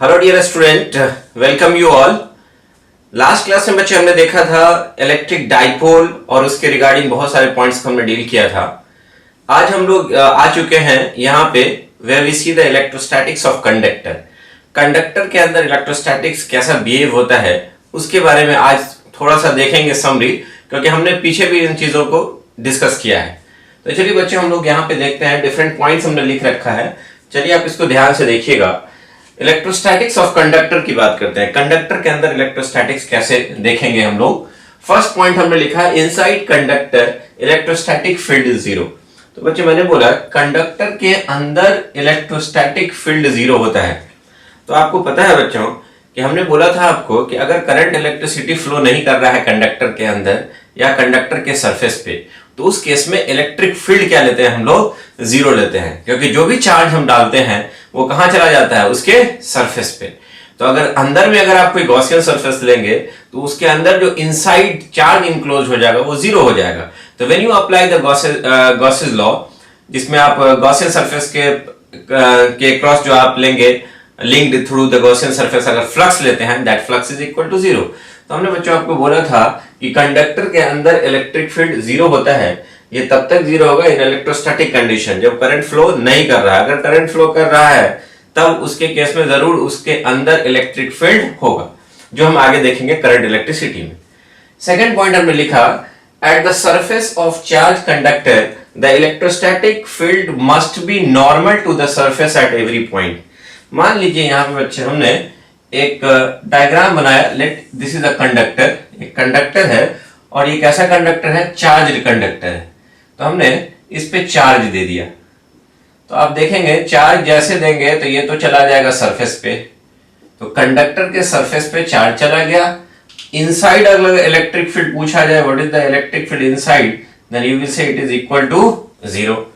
Hello dear student, welcome you all. Last class में बच्चे हमने देखा था इलेक्ट्रिक डाइपोल और उसके रिगार्डिंग बहुत सारे पॉइंट्स को हमने डील किया था। आज हम लोग आ चुके हैं यहाँ पे where we see the electrostatics of conductor. Conductor के अंदर इलेक्ट्रोस्टैटिक्स कैसा बिहेव होता है उसके बारे में आज थोड़ा सा देखेंगे समरी, क्योंकि हमने पीछे भी इन चीजों को डिस्कस किया है। तो चलिए बच्चे हम लोग यहाँ पे देखते हैं, डिफरेंट पॉइंट्स हमने लिख रखा है। चलिए आप इसको ध्यान से देखिएगा। इलेक्ट्रोस्टैटिक्स ऑफ कंडक्टर की बात करते हैं। कंडक्टर के अंदर इलेक्ट्रोस्टैटिक्स कैसे देखेंगे हम लोग। फर्स्ट पॉइंट हमने लिखा है inside conductor electrostatic field is zero. तो बच्चे मैंने बोला कंडक्टर के अंदर इलेक्ट्रोस्टैटिक फील्ड जीरो होता है। तो आपको पता है बच्चों कि हमने बोला था आपको कि अगर करंट इलेक्ट्रिसिटी फ्लो नहीं कर रहा है कंडक्टर के अंदर या कंडक्टर के सरफेस पे, तो उस केस में इलेक्ट्रिक फील्ड क्या लेते हैं हम लोग, जीरो लेते हैं, क्योंकि जो भी चार्ज हम डालते हैं वो कहां चला जाता है, उसके सरफेस पे। तो अगर अंदर में अगर आप कोई गॉसियन सरफेस लेंगे तो उसके अंदर जो इनसाइड चार्ज इनक्लोज हो जाएगा वो जीरो हो जाएगा। तो when you apply the Gauss's law, जिसमें आप गॉसियन सरफेस के क्रॉस जो आप लेंगे linked through the Gaussian surface, अगर फ्लक्स लेते हैं that flux is equal to zero. तो हमने बच्चों आपको बोला था कि कंडक्टर के अंदर इलेक्ट्रिक फील्ड जीरो होता है। ये तब तक जीरो होगा इन इलेक्ट्रोस्टैटिक कंडीशन, जब करंट फ्लो नहीं कर रहा है। अगर करंट फ्लो कर रहा है तब उसके केस में जरूर उसके अंदर इलेक्ट्रिक फील्ड होगा, जो हम आगे देखेंगे करंट इलेक्ट्रिसिटी में। सेकेंड पॉइंट हमने लिखा at the surface of charge conductor the electrostatic field must be normal to the surface at every point. मान लीजिए यहाँ पे बच्चे हमने एक डायग्राम बनाया। Let this is a conductor, एक कंडक्टर है और ये कैसा कंडक्टर है, चार्ज कंडक्टर है। तो हमने इस पे चार्ज दे दिया, तो आप देखेंगे चार्ज जैसे देंगे तो ये तो चला जाएगा सरफेस पे। तो कंडक्टर के सरफेस पे चार्ज चला गया। इनसाइड अगर इलेक्ट्रिक फील्ड पूछा जाए what is the electric field inside, then you will say it is equal to zero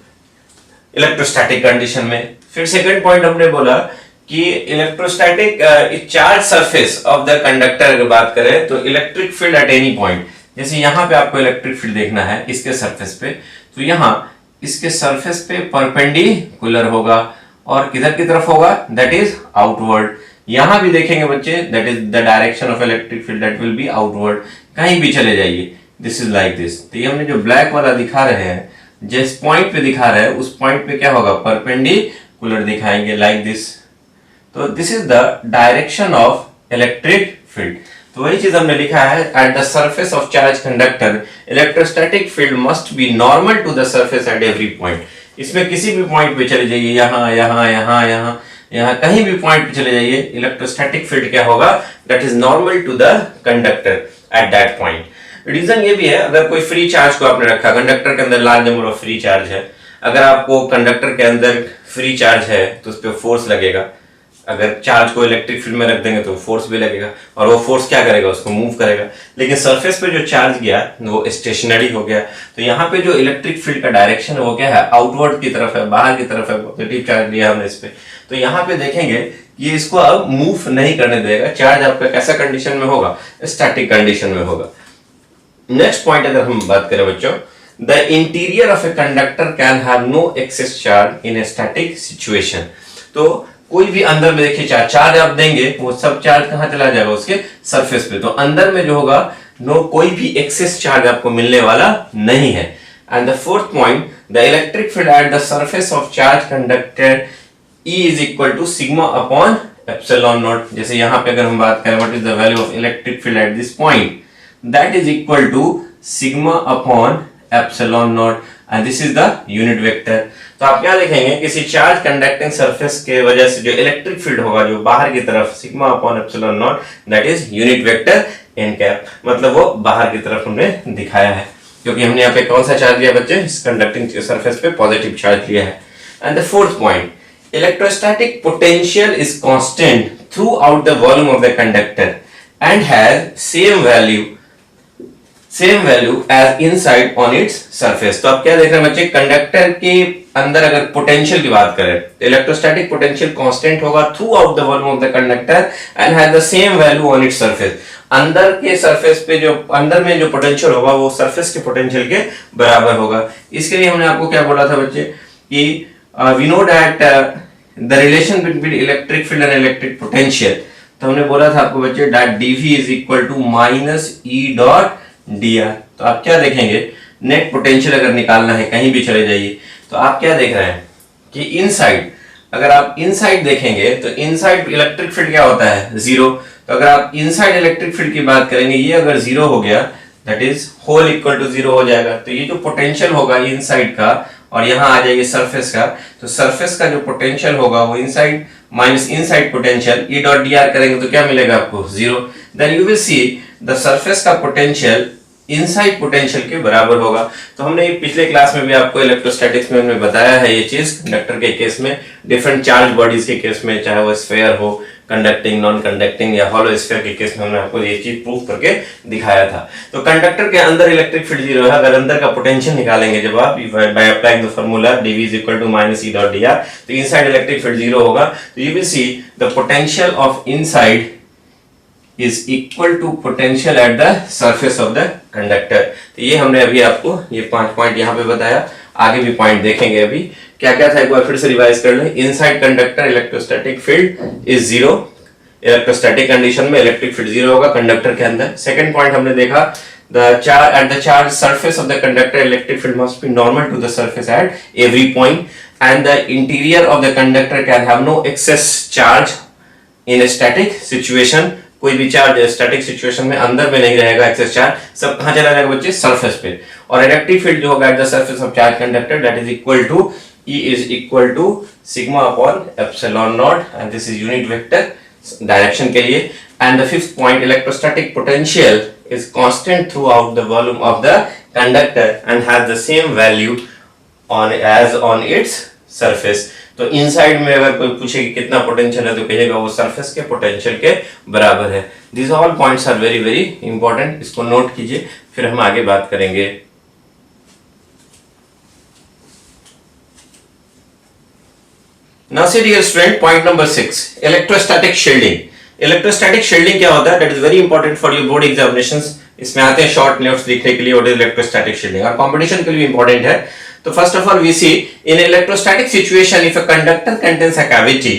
electrostatic condition में। फिर सेकंड पॉइंट हमने बोला कि electrostatic charge surface of the conductor अगर बात करें तो electric field at any point, जैसे यहां पे आपको इलेक्ट्रिक फील्ड देखना है इसके सरफेस पे, तो यहां इसके सरफेस पे परपेंडिकुलर होगा और किधर की तरफ होगा, दैट इज आउटवर्ड। यहां भी देखेंगे बच्चे that is the direction of electric field, that will B outward. कहीं भी चले जाइए, दिस इज लाइक दिस। तो ये हमने जो ब्लैक वाला दिखा रहे हैं, जिस पॉइंट पे दिखा रहे हैं उस पॉइंट पे क्या होगा, परपेंडिकुलर दिखाएंगे लाइक दिस। तो this is the direction of electric field. तो वही चीज हमने लिखा है at the surface of charge conductor electrostatic field must be normal to the surface at every point. इसमें किसी भी पॉइंट पे चले जाइए, यहाँ यहाँ यहाँ यहाँ यहाँ कहीं भी पॉइंट पे चले जाइए, इलेक्ट्रोस्टैटिक फील्ड क्या होगा, that is normal to the conductor at that point. Reason ये भी है, अगर कोई फ्री चार्ज को आपने रखा, कंडक्टर के अंदर large number of free charge है, अगर आपको कंडक्टर के अंदर फ्री चार्ज है तो उस पर फोर्स लगेगा। अगर चार्ज को इलेक्ट्रिक फील्ड में रख देंगे तो फोर्स भी लगेगा और वो फोर्स क्या करेगा, उसको मूव करेगा। लेकिन सरफेस पे जो चार्ज गया वो स्टेशनरी हो गया। तो यहाँ पे जो इलेक्ट्रिक फील्ड का डायरेक्शन है वो क्या है, आउटवर्ड की तरफ है, बाहर की तरफ है। पॉजिटिव चार्ज लिया हमने इस पे, तो यहाँ पे देखेंगे ये इसको अब मूव नहीं करने देगा। चार्ज आपका कैसा कंडीशन में होगा, स्टैटिक कंडीशन में होगा। नेक्स्ट पॉइंट अगर हम बात करें बच्चों, the interior of a conductor can have no excess charge in a static situation. तो कोई भी अंदर में देखिए चार्ज आप देंगे वो सब चार्ज कहां चला जाएगा, उसके सरफेस पे। तो अंदर में जो होगा नो कोई भी एक्सेस चार्ज आपको मिलने वाला नहीं है। And the fourth point, the electric field at the surface of charge conductor E is equal to sigma upon epsilon naught. जैसे यहाँ पे अगर हम बात करें what is the value of electric field at this point, that is equal to sigma upon epsilon naught and this is the unit vector. तो आप क्या देखेंगे, किसी चार्ज कंडक्टिंग सरफेस के वजह से जो इलेक्ट्रिक फील्ड होगा जो बाहर की तरफ, sigma upon epsilon naught, that is unit vector n cap. मतलब वो बाहर की तरफ हमने दिखाया है, क्योंकि हमने यहाँ पे कौन सा चार्ज लिया बच्चे, इस कंडक्टिंग सरफेस पे पॉजिटिव चार्ज लिया है। And the fourth point, electrostatic potential is constant throughout the volume of the conductor and has same value as inside on its surface. तो आप क्या देख रहे हैं बच्चे, कंडक्टर के अंदर अगर पोटेंशियल की बात करें, इलेक्ट्रोस्टैटिक पोटेंशियल कांस्टेंट होगा through out the volume of the conductor and has the same value on its surface. अंदर के सरफेस पे जो अंदर में जो पोटेंशियल होगा वो सरफेस के पोटेंशियल के बराबर होगा। इसके लिए हमने आपको क्या बोला था बच्चे कि we know that the relation between electric field and electric potential, तो हमने बोला था आपको बच्चे dot dV is equal to minus E dot d r. तो आप क्या देखेंगे, नेट पोटेंशियल अगर निकालना है कहीं भी चले जाइए तो आप क्या देख रहे हैं कि इनसाइड, अगर आप इनसाइड देखेंगे तो इनसाइड इलेक्ट्रिक फील्ड क्या होता है, जीरो। तो अगर आप इनसाइड इलेक्ट्रिक फील्ड की बात करेंगे, ये अगर जीरो हो गया that is whole equal to zero हो जाएगा। तो ये जो पोटेंशियल होगा इनसाइड का और यहाँ आ जाएगी सरफेस का, तो सरफेस का जो पोटेंशियल होगा वो inside minus inside potential E dot d r करेंगे तो क्या मिलेगा आपको, zero. Then you will see the surface का पोटेंशियल इनसाइड पोटेंशियल के बराबर होगा। तो हमने पिछले क्लास में भी आपको इलेक्ट्रोस्टैटिक्स में हमने बताया है ये चीज, कंडक्टर के केस में, डिफरेंट चार्ज बॉडीज के केस में, चाहे वो स्फीयर हो, कंडक्टिंग, नॉन कंडक्टिंग या हॉलो स्फीयर के केस में हमने आपको ये चीज प्रूव करके दिखाया था। तो कंडक्टर के अंदर इलेक्ट्रिक फील्ड जीरो है, अगर अंदर का पोटेंशियल निकालेंगे जब आप by applying the formula dv is equal to minus E dot d r, तो इनसाइड इलेक्ट्रिक फील्ड जीरो होगा। तो you will see the potential of inside is equal to potential at the surface of the conductor। तो ये हमने अभी आपको ये 5 point यहाँ पे बताया, आगे भी पॉइंट देखेंगे। अभी क्या क्या था एक बार फिर से रिवाइज कर लें। Inside conductor electrostatic field is zero, electrostatic condition में इलेक्ट्रिक फील्ड जीरो होगा कंडक्टर के अंदर। सेकंड पॉइंट हमने देखा the charge at the charge surface of the conductor electric field must be normal to the surface at every point and the interior of the conductor can have no excess charge in a static situation। कोई भी charge static situation में अंदर में नहीं रहेगा access charge, सब कहां चला जाएगा बच्चे, सरफेस पे। और इलेक्ट्रिक फील्ड जो होगा at the surface of charge conductor that is equal to E is equal to sigma upon epsilon naught and this is unit vector direction के लिए। And the fifth point electrostatic potential is constant throughout the volume of the conductor and has the same value on as on its surface. तो inside में अगर कोई पूछे कि कितना potential है तो कहिएगा वो सरफेस के पोटेंशियल के बराबर है। This all points are very very important, इसको नोट कीजिए, फिर हम आगे बात करेंगे। Now see dear student, point number 6 electrostatic shielding. Electrostatic shielding क्या होता है, that is very important for your board examinations. इसमें आते हैं शॉर्ट नोट्स लिखने के लिए व्हाट इज इलेक्ट्रोस्टैटिक शील्डिंग, और कंपटीशन के लिए इंपॉर्टेंट है। So first of all we see in electrostatic situation if a conductor contains a cavity,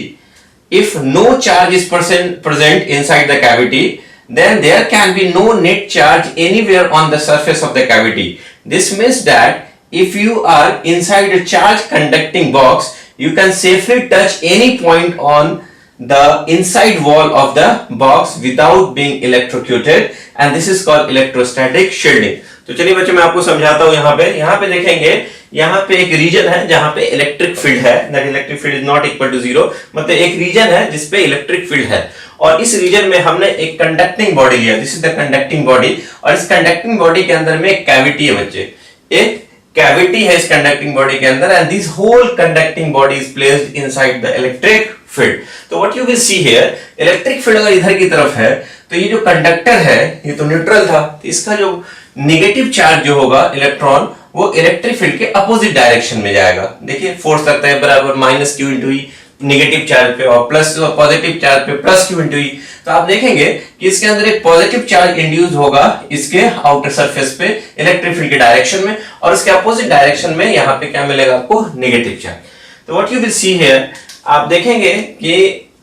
if no charge is present inside the cavity, then there can be no net charge anywhere on the surface of the cavity. This means that if you are inside a charge conducting box, you can safely touch any point on the inside wall of the box without being electrocuted, and this is called electrostatic shielding। तो चलिए बच्चों मैं आपको समझाता हूं। यहाँ पे देखेंगे, यहाँ पे एक रीजन है जहां पे इलेक्ट्रिक फील्ड है, that electric field is not equal to zero, मतलब एक रीजन है जिसपे इलेक्ट्रिक फील्ड है, और इस रीजन में हमने एक कंडक्टिंग बॉडी लिया, this is the conducting body, और इस कंडक्टिंग बॉडी के अंदर में एक कैविटी है बच्चे, एक कैविटी है इस कंडक्टिंग बॉडी के अंदर, and this whole conducting body is placed inside the electric field. तो what you will see here, electric field अगर इधर की तरफ है तो ये जो कंडक्टर है ये तो न्यूट्रल था, तो इसका जो नेगेटिव चार्ज जो होगा इलेक्ट्रॉन वो इलेक्ट्रिक फील्ड के अपोजिट डायरेक्शन में जाएगा। देखिए फोर्स लगता है बराबर माइनस क्यू इंटू ई नेगेटिव चार्ज पे, और प्लस पॉजिटिव चार्ज पे प्लस क्यू इंटू ई। तो आप देखेंगे कि इसके अंदर एक पॉजिटिव चार्ज इंड्यूस होगा इसके आउटर सरफेस पे इलेक्ट्रिक फील्ड के डायरेक्शन में, और इसके अपोजिट डायरेक्शन में यहाँ पे क्या मिलेगा आपको, नेगेटिव चार्ज। तो what you will see here, आप देखेंगे कि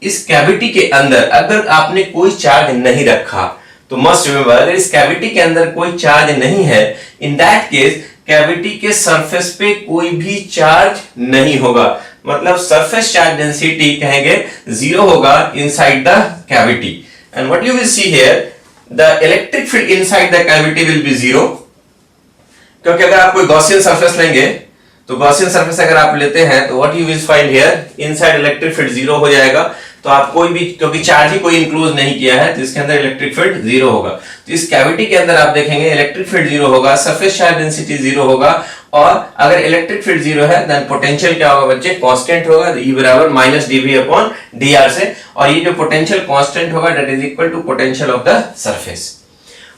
इस कैविटी के अंदर अगर आपने कोई चार्ज नहीं रखा तो मस्ट रिमेंबर, अगर इस कैविटी के अंदर कोई चार्ज नहीं है, इन दैट केस कैविटी के सरफेस पे कोई भी चार्ज नहीं होगा, मतलब सरफेस चार्ज डेंसिटी कहेंगे जीरो होगा inside the cavity. And what you will see here, the electric field inside the cavity will be zero, क्योंकि अगर आप कोई गॉसियन सरफेस लेंगे तो गॉसियन सरफेस अगर आप लेते हैं तो what you will find here, inside electric field zero हो जाएगा। तो आप कोई भी, क्योंकि चार्ज ही कोई इंक्लूड नहीं किया है तो इसके अंदर इलेक्ट्रिक फील्ड जीरो होगा। तो इस कैविटी के अंदर आप देखेंगे इलेक्ट्रिक फील्ड जीरो होगा, सरफेस चार्ज डेंसिटी जीरो होगा, और अगर इलेक्ट्रिक फील्ड जीरो है देन पोटेंशियल क्या होगा बच्चे, कांस्टेंट होगा, E बराबर माइनस dV अपॉन dr से, और ये जो पोटेंशियल कांस्टेंट होगा that is equal to potential of the surface.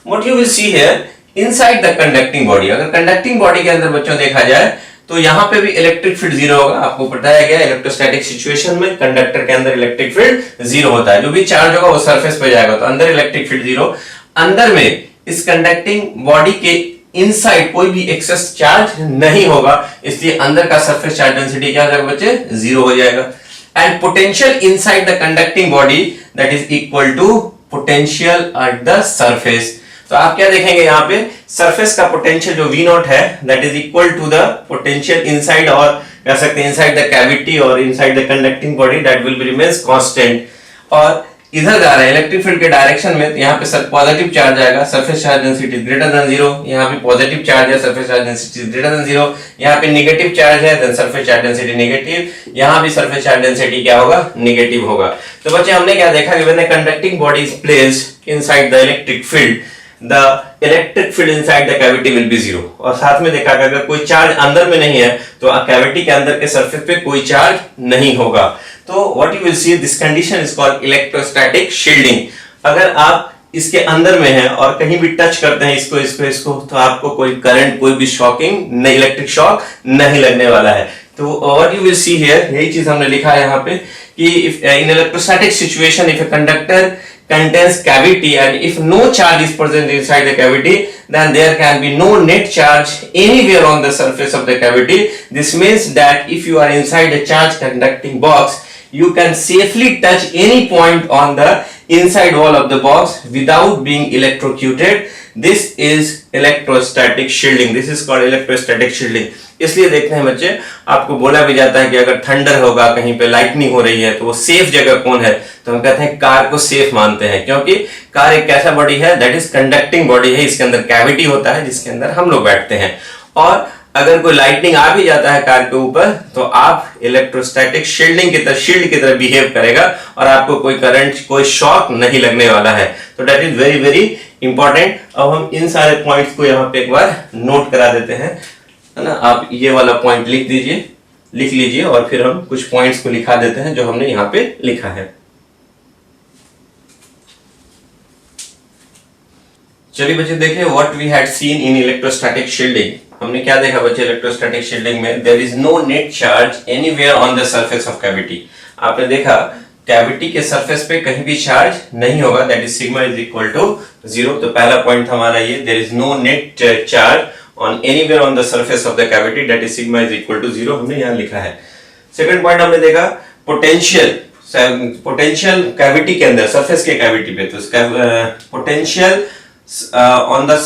What you will see here, inside the conducting body, अगर कंडक्टिंग बॉडी के अंदर बच्चों देखा जाए तो यहाँ पे भी इलेक्ट्रिक फील्ड जीरो होगा। आपको बताया गया इलेक्ट्रोस्टैटिक सिचुएशन में कंडक्टर के अंदर इलेक्ट्रिक फील्ड जीरो होता है, जो भी चार्ज होगा वो सरफेस पे जाएगा, तो अंदर इलेक्ट्रिक फील्ड जीरो। अंदर में इस कंडक्टिंग बॉडी के इनसाइड कोई भी एक्सेस चार्ज नहीं होगा, इसलिए अंदर का सरफेस चार्ज डेंसिटी क्या हो जाएगा बच्चे, जीरो हो जाएगा। and potential inside the conducting body that is equal to potential at the surface. तो आप क्या देखेंगे यहाँ पे सरफेस का पोटेंशियल जो V नॉट है that is equal to the potential inside, और कह सकते हैं इनसाइड द कैविटी और inside the conducting body that will be remains constant. और इधर जा रहा है इलेक्ट्रिक फील्ड के डायरेक्शन में, तो यहाँ पे पॉजिटिव चार्ज आएगा, surface charge density greater than zero. यहाँ पे पॉजिटिव चार्ज है, surface charge density greater than zero. यहाँ पे नेगेटिव चार्ज है, then surface charge density negative. यहाँ भी सरफेस चार्ज डेंसिटी क्या होगा, नेगेटिव होगा। तो बच्चे हमने क्या देखा कि when the conducting body is placed inside the electric field, the electric field inside the cavity will be zero. और साथ में देखा कि अगर कोई चार्ज अंदर में नहीं है तो कैविटी के अंदर के सरफेस पे कोई चार्ज नहीं होगा। तो what you will C, this condition is called electrostatic shielding. अगर आप इसके अंदर में हैं और कहीं भी टच करते हैं इसको तो आपको कोई करंट, कोई भी शॉकिंग, इलेक्ट्रिक शॉक नहीं लगने वाला है। तो what you will see here, यही चीज हमने लिखा है यहाँ पे कि if in electrostatic situation if a conductor contains cavity and if no charge is present inside the cavity, then there can be no net charge anywhere on the surface of the cavity. This means that if you are inside a charge conducting box, you can safely touch any point on the inside wall of the box without being electrocuted. This is electrostatic shielding. This is called electrostatic shielding. इसलिए देखते हैं बच्चे, आपको बोला भी जाता है कि अगर थंडर होगा, कहीं पे लाइटनिंग हो रही है, तो वो सेफ जगह कौन है, तो हम कहते हैं कार को सेफ मानते हैं, क्योंकि कार एक ऐसा बॉडी है दैट इज कंडक्टिंग बॉडी है, इसके अंदर कैविटी होता है जिसके अंदर हम लोग बैठते हैं। और अगर कोई लाइटनिंग आ भी जाता है कार के ऊपर तो आप इलेक्ट्रोस्टैटिक शील्डिंग की तरह, शील्ड की तरह बिहेव करेगा और आपको कोई करंट, कोई शॉक नहीं लगने वाला है। तो that is very very important. अब हम इन सारे पॉइंट्स को यहाँ पे एक बार नोट करा देते हैं, है ना। आप ये वाला पॉइंट लिख लीजिए और फिर हम कुछ पॉइंट्स को लिखा देते हैं जो हमने यहाँ पे लिखा है। चलिए बच्चे देखिए, what we had seen in electrostatic shielding. हमने क्या देखा बच्चे इलेक्ट्रोस्टैटिक शील्डिंग में, there is no net charge anywhere on the surface of cavity. आपने देखा कैविटी के सरफेस पे कहीं भी चार्ज नहीं होगा, that is sigma is equal to zero. तो पहला पॉइंट हमारा ये, there is no net charge on anywhere on the surface of the cavity that is sigma is equal to zero, हमने यहाँ लिखा है। सेकंड पॉइंट हमने देखा पोटेंशियल कैविटी के अंदर, सरफेस के कैविटी पे, तो potential on the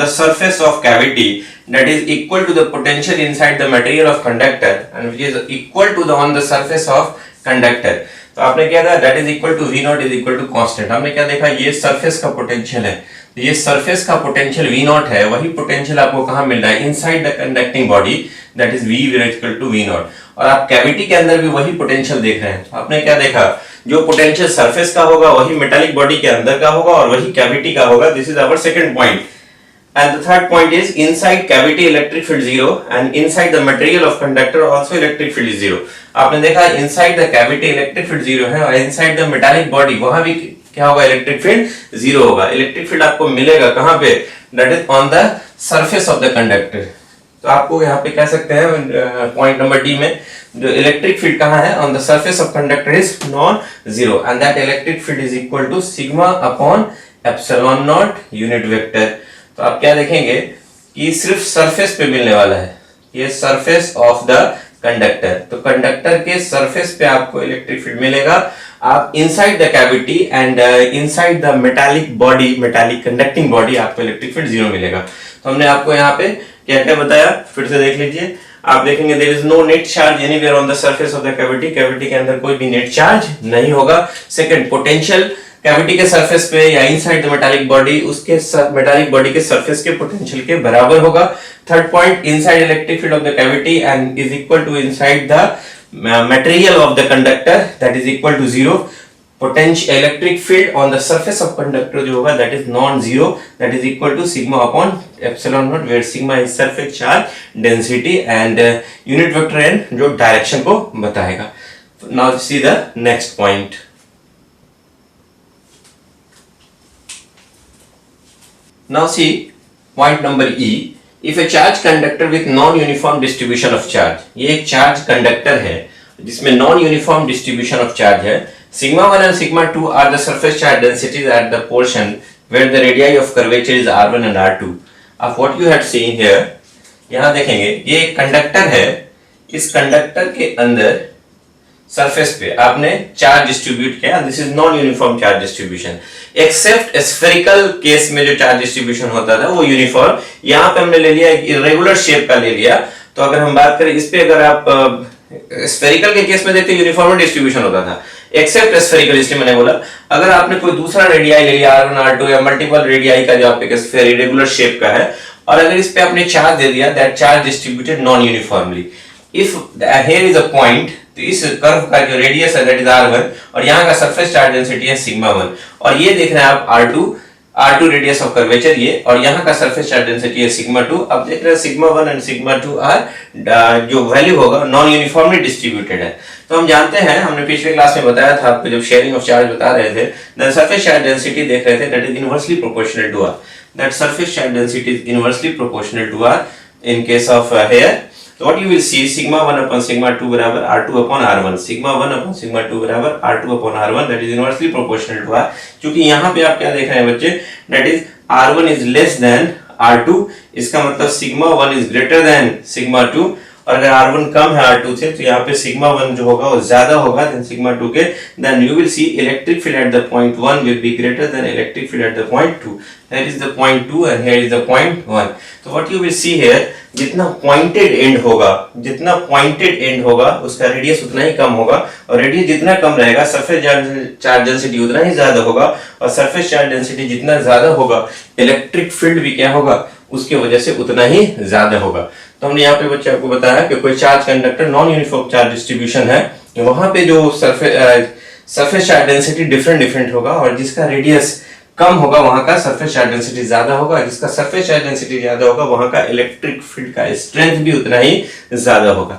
surface of cavity that is equal to the potential inside the material of conductor and which is equal to the on the surface of conductor। तो आपने क्या था, that is equal to V naught is equal to constant। हमने क्या देखा, ये surface का potential है, ये सरफेस का पोटेंशियल V नॉट है, वही पोटेंशियल आपको कहाँ मिल रहा है, inside the conducting body that is V equal to V naught. और आप कैविटी के अंदर भी वही पोटेंशियल देख रहे हैं। आपने क्या देखा, जो पोटेंशियल सरफेस का होगा वही मेटालिक बॉडी के अंदर का होगा और वही कैविटी का होगा। This is our second point. And the third point is inside cavity electric field zero and inside the material of conductor also electric field is zero। आपने देखा inside the cavity electric field zero है और inside the metallic body वहां भी क्या होगा, electric field zero होगा। Electric field आपको मिलेगा कहां पे, that is on the surface of the conductor. तो आपको यहाँ पे कह सकते हैं पॉइंट नंबर डी में, जो इलेक्ट्रिक फील्ड कहाँ है, on the surface of conductor is non zero and that electric field is equal to sigma upon epsilon naught unit vector. तो आप क्या देखेंगे कि सिर्फ सरफेस पे मिलने वाला है, ये सरफेस ऑफ द कंडक्टर। तो कंडक्टर के सरफेस पे आपको इलेक्ट्रिक फील्ड मिलेगा। आप inside the cavity and inside the metallic body, metallic conducting body, आपको इलेक्ट्रिक फील्ड जीरो मिलेगा। तो हमने आपको यहाँ पे क्या क्या बताया, फिर से देख लीजिए। आप देखेंगे there is no net charge anywhere on the surface of the cavity, cavity के अंदर कोई भी नेट चार्ज नहीं होगा। सेकंड, पोटेंशियल कैविटी के सरफेस पे या इनसाइड द मेटालिक बॉडी, उसके मेटालिक बॉडी के सरफेस के पोटेंशियल के बराबर होगा। Third point, inside electric field of the cavity and is equal to inside the material of the conductor that is equal to zero। potential electric field on the surface of conductor जो होगा that is non-zero, that is equal to sigma upon epsilon naught, where sigma is surface charge density and unit vector n जो direction को बताएगा। now see the next point। now see point number E। If a charge conductor with non-uniform distribution of charge, ये एक charge conductor है जिसमें non-uniform distribution of charge है। sigma 1 and sigma 2 are the surface charge densities at the portion where the radii of curvature is r1 and r2 of what you had seen here। यहाँ देखेंगे ये एक conductor है, इस conductor के अंदर surface पे आपने चार्ज डिस्ट्रीब्यूट किया, this is non uniform charge distribution. Except spherical case में जो चार्ज डिस्ट्रीब्यूशन होता था वो यूनिफॉर्म, यहाँ पे हमने ले लिया एक इरेगुलर शेप का ले लिया। तो अगर हम बात करें इस पे, अगर आप स्फेरिकल के केस में देखते यूनिफॉर्म डिस्ट्रीब्यूशन होता था, एक्सेप्ट स्फेरिकल, इसलिए मैंने बोला अगर आपने कोई दूसरा रेडियाई ले लिया R1 R2 या मल्टीपल रेडियाई का जो आपके स्फेयर इरेगुलर शेप का है, और अगर इस पे आपने चार्ज दे दिया, that charge distributed non uniformly. If here is a point, तो इस कर्व का जो रेडियस है दैट इज R1 और यहाँ का सरफेस चार्ज डेंसिटी है सिग्मा 1, और ये देख रहे हैं आप R2 रेडियस ऑफ कर्वेचर ये, और यहाँ का सरफेस चार्ज डेंसिटी है सिग्मा 2। अब देख रहे हैं सिग्मा 1 एंड सिग्मा 2 आर जो वैल्यू होगा नॉन यूनिफॉर्मली डिस्ट्रीब्यूटेड है। तो हम जानते हैं, हमने पिछले क्लास में बताया था आपको जब शेयरिंग ऑफ चार्ज बता रहे थे, द सरफेस चार्ज डेंसिटी देख रहे थे that is inversely proportional to r, that surface charge density is inversely proportional to r in case of hair. So what you will see, sigma 1 upon sigma 2 बराबर R2 upon R1, sigma 1 upon sigma 2 बराबर R2 upon R1, that is inversely proportional to R। क्योंकि यहाँ पे आप क्या देख रहे हैं बच्चे, that is R1 is less than R2, इसका मतलब sigma 1 is greater than sigma 2, और अगर R1 कम है R2 से तो यहाँ पे sigma 1 जो होगा वो ज्यादा होगा than sigma 2 के, then you will see electric field at the point 1 will be greater than electric field at the point 2। Here is the point 2 and here is the point 1। तो what you will see here, जितना pointed and होगा उसका radius उतना ही कम होगा, और radius जितना कम रहेगा surface charge density उतना ही ज्यादा होगा, और सरफेस चार्ज डेंसिटी जितना ज्यादा होगा इलेक्ट्रिक फील्ड भी क्या होगा उसके वजह से उतना ही ज्यादा होगा। तो हमने यहाँ पे बच्चे आपको बताया कि कोई charge conductor non uniform charge distribution है, वहां पे जो सरफेस चार्ज डेंसिटी डिफरेंट होगा, और जिसका रेडियस कम होगा वहां का सरफेस चार्ज डेंसिटी ज्यादा होगा, जिसका सरफेस चार्ज डेंसिटी ज्यादा होगा वहां का इलेक्ट्रिक फील्ड का स्ट्रेंथ भी उतना ही ज्यादा होगा।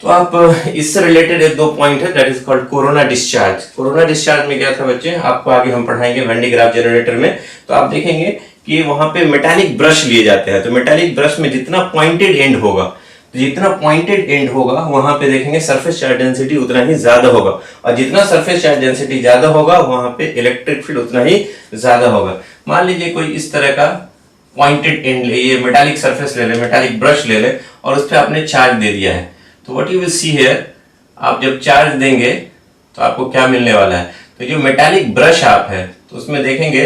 तो आप इससे रिलेटेड एक दो पॉइंट है that is called corona discharge. Corona discharge में क्या था बच्चे, आपको आगे हम पढ़ाएंगे वेन डी ग्राफ जनरेटर में, तो आप देखेंगे कि वहां पे मेटालिक ब्रश लिए जाते हैं। तो मेटालिक ब्रश में जितना पॉइंटेड एंड होगा वहां पे देखेंगे सरफेस चार्ज डेंसिटी उतना ही ज्यादा होगा, और जितना सरफेस चार्ज डेंसिटी ज्यादा होगा वहां पे इलेक्ट्रिक फील्ड उतना ही ज्यादा होगा। मान लीजिए कोई इस तरह का पॉइंटेड एंड ले, ये मेटालिक सरफेस ले ले, मेटालिक ब्रश ले ले, और उस पर आपने चार्ज दे दिया है, तो what you will see here, आप जब चार्ज देंगे तो आपको क्या मिलने वाला है। तो जो मेटालिक ब्रश आप है तो उसमें देखेंगे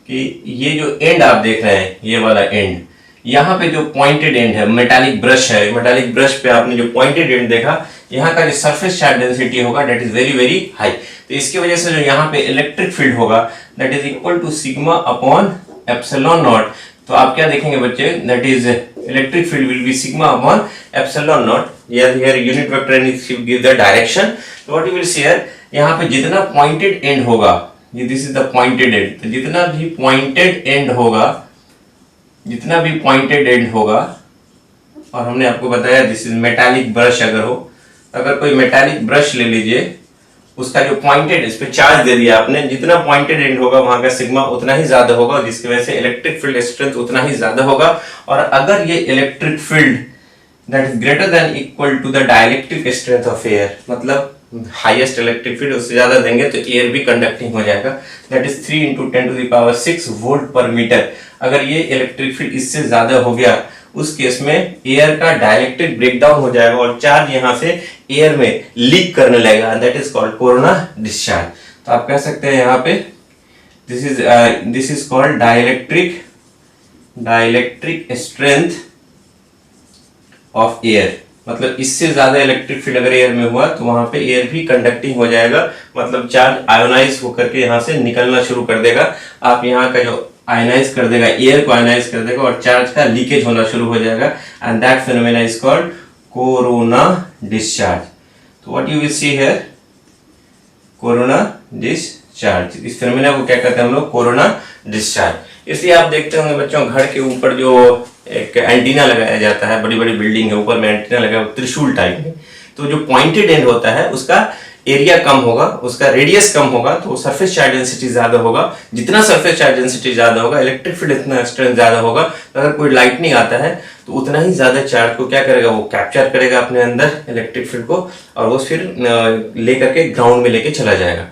कि ये जो एंड आप देख रहे हैं, ये वाला एंड, यहाँ पे जो पॉइंटेड एंड है मेटालिक ब्रश है, मेटालिक ब्रश पे आपने जो पॉइंटेड एंड देखा, यहाँ का जो सरफेस चार्ज डेंसिटी होगा that is very very high. तो इसकी वजह से जो यहाँ पे इलेक्ट्रिक फील्ड होगा that is equal to sigma upon epsilon naught. तो आप क्या देखेंगे बच्चे, that is electric field will be sigma upon epsilon naught, here unit vector and give the direction. तो what you will see here, यहाँ पे जितना पॉइंटेड एंड होगा, ये this is the pointed and, तो जितना भी पॉइंटेड एंड होगा, और हमने आपको बताया दिस इज मेटालिक ब्रश, अगर कोई मेटालिक ब्रश ले लीजिए, उसका जो पॉइंटेड, इस पे चार्ज दे दिया आपने, जितना पॉइंटेड एंड होगा वहां का सिग्मा उतना ही ज्यादा होगा, जिसकी वजह से इलेक्ट्रिक फील्ड स्ट्रेंथ उतना ही ज्यादा होगा। और अगर ये electric field that is greater than equal to the dielectric strength of air, मतलब हाईएस्ट इलेक्ट्रिक फील्ड उससे ज्यादा देंगे तो एयर भी कंडक्टिंग हो जाएगा, that is 3 × 10⁻⁶ volt per metre. अगर ये इलेक्ट्रिक फील्ड इससे ज्यादा हो गया, उस केस में एयर का डाइलेक्ट्रिक ब्रेकडाउन हो जाएगा और चार्ज यहाँ से एयर में लीक करने लगेगा, that is called corona discharge. तो आप कह सकते हैं यहाँ पे this is called dielectric strength of air, मतलब इससे ज्यादा इलेक्ट्रिक फील्ड अगर एयर में हुआ तो वहां पे एयर भी कंडक्टिंग हो जाएगा, मतलब चार्ज आयोनाइज होकर के यहाँ से निकलना शुरू कर देगा। आप यहाँ का जो आयनाइज कर देगा, एयर को आयनाइज कर देगा और चार्ज का लीकेज होना शुरू हो जाएगा, and that phenomena is called corona discharge. तो what you will see here, corona discharge, इस फेनोमेना को क्या कहते हैं हम लोग, कोरोना डिस्चार्ज। इसलिए आप देखते होंगे बच्चों, घर के ऊपर जो एक एंटीना लगाया जाता है, बड़ी बड़ी बिल्डिंग है, ऊपर में एंटीना लगा है त्रिशूल टाइप में, तो जो पॉइंटेड एंड होता है उसका एरिया कम होगा, उसका रेडियस कम होगा, तो सरफेस चार्ज डेंसिटी ज्यादा होगा। जितना सरफेस चार्ज डेंसिटी ज्यादा होगा, इलेक्ट्रिक फील्ड इतना स्ट्रेंथ ज्यादा होगा, तो अगर कोई लाइटनिंग आता है तो उतना ही ज्यादा चार्ज को क्या करेगा, वो कैप्चर करेगा अपने अंदर इलेक्ट्रिक फील्ड को, और वो फिर लेकर के ग्राउंड में लेके चला जाएगा।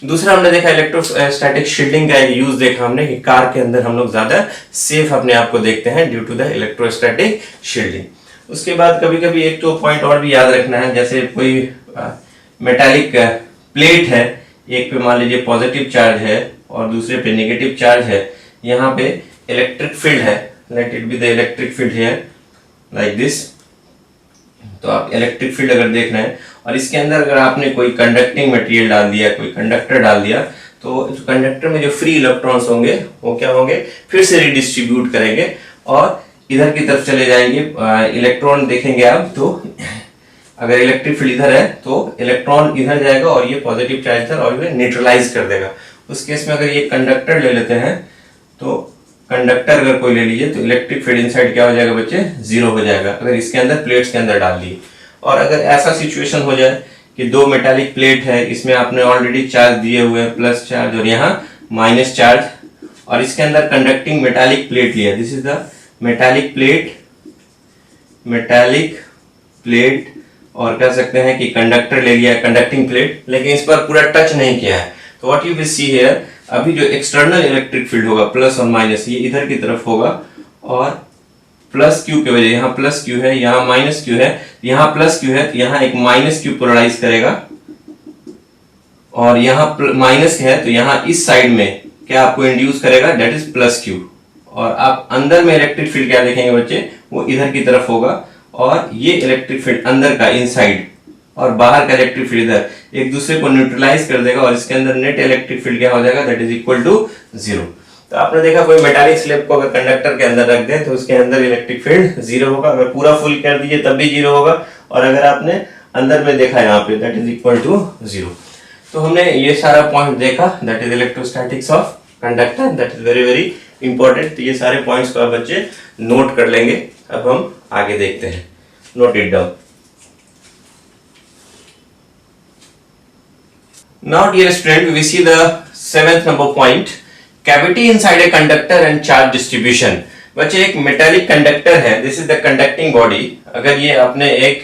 दूसरा हमने देखा इलेक्ट्रोस्टैटिक शील्डिंग का एक यूज देखा हमने कि कार के अंदर हम लोग ज्यादा सेफ अपने आप को देखते हैं due to the electrostatic shielding. उसके बाद कभी कभी एक तो पॉइंट और भी याद रखना है, जैसे कोई मेटालिक प्लेट है, एक पे मान लीजिए पॉजिटिव चार्ज है और दूसरे पे नेगेटिव चार्ज है, यहाँ पे इलेक्ट्रिक फील्ड है, let it be the electric field here like this. तो आप इलेक्ट्रिक फील्ड अगर देख रहे हैं और इसके अंदर अगर आपने कोई कंडक्टिंग मटेरियल डाल दिया, कोई कंडक्टर डाल दिया, तो कंडक्टर में जो फ्री इलेक्ट्रॉन्स होंगे वो क्या होंगे, फिर से रिडिस्ट्रीब्यूट करेंगे और इधर की तरफ चले जाएंगे। इलेक्ट्रॉन देखेंगे आप, तो अगर इलेक्ट्रिक फील्ड इधर है तो इलेक्ट्रॉन इधर जाएगा और ये पॉजिटिव चार्ज इधर और ये न्यूट्रलाइज कर देगा। उस केस में अगर ये कंडक्टर ले लेते हैं, तो कंडक्टर अगर कोई ले लीजिए तो इलेक्ट्रिक फील्ड इनसाइड क्या हो जाएगा बच्चे, जीरो हो जाएगा अगर इसके अंदर प्लेट्स के अंदर डाल दिए। और अगर ऐसा सिचुएशन हो जाए कि दो मेटालिक प्लेट है, इसमें आपने ऑलरेडी चार्ज दिए हुए हैं प्लस चार्ज और यहाँ माइनस चार्ज, और इसके अंदर कंडक्टिंग मेटालिक प्लेट लिया, this is the metallic plate और कह सकते हैं कि कंडक्टर ले लिया, कंडक्टिंग प्लेट, लेकिन इस पर पूरा टच नहीं किया है। तो what you will see here, अभी जो एक्सटर्नल इलेक्ट्रिक फील्ड होगा प्लस और माइनस, ये इधर की तरफ होगा और प्लस क्यू के वजह, यहाँ प्लस क्यू है, यहाँ माइनस क्यू है, यहाँ प्लस क्यू है, तो यहाँ एक माइनस क्यू पोलराइज करेगा और यहाँ माइनस है तो यहाँ इस साइड में क्या आपको इंड्यूस करेगा, दैट इज प्लस क्यू। और आप अंदर में इलेक्ट्रिक फील्ड क्या देखेंगे बच्चे, वो इधर की तरफ होगा और ये इलेक्ट्रिक फील्ड अंदर का इनसाइड और बाहर का इलेक्ट्रिक फील्ड इधर एक दूसरे को न्यूट्रलाइज कर देगा और इसके अंदर नेट इलेक्ट्रिक फील्ड क्या हो जाएगा, that is equal to zero. तो आपने देखा कोई मेटालिक स्लैब को अगर कंडक्टर के अंदर रख दें तो उसके अंदर इलेक्ट्रिक फील्ड जीरो होगा, अगर पूरा फुल कर दीजिए तब भी जीरो होगा, और अगर आपने अंदर में देखा यहाँ पे that is equal to zero. तो हमने ये सारा पॉइंट देखा, that is electrostatics of conductor, that is very very important. तो ये सारे पॉइंट्स को आप बच्चे नोट कर लेंगे। अब हम आगे देखते हैं, note it down. Now dear student, we see the 7th number point, cavity inside a conductor and charge distribution। बच्चे एक मेटालिक कंडक्टर है, this is the conducting body. अगर ये आपने एक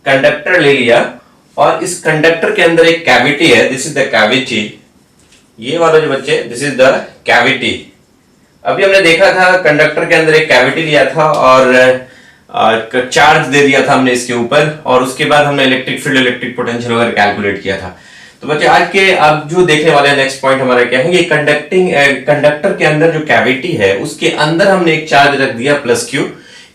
कंडक्टर ले लिया और इस कंडक्टर के अंदर एक कैविटी है, दिस इज द कैविटी, ये वाला जो बच्चे दिस इज द कैविटी। अभी हमने देखा था कंडक्टर के अंदर एक कैविटी लिया था और चार्ज दे दिया था हमने इसके ऊपर, और उसके बाद हमने इलेक्ट्रिक फील्ड, इलेक्ट्रिक पोटेंशियल वगैरह कैलकुलेट किया था। तो बच्चे आज के अब जो देखने वाले नेक्स्ट पॉइंट हमारा क्या है, ये कंडक्टर के अंदर जो कैविटी है उसके अंदर हमने एक चार्ज रख दिया प्लस क्यू,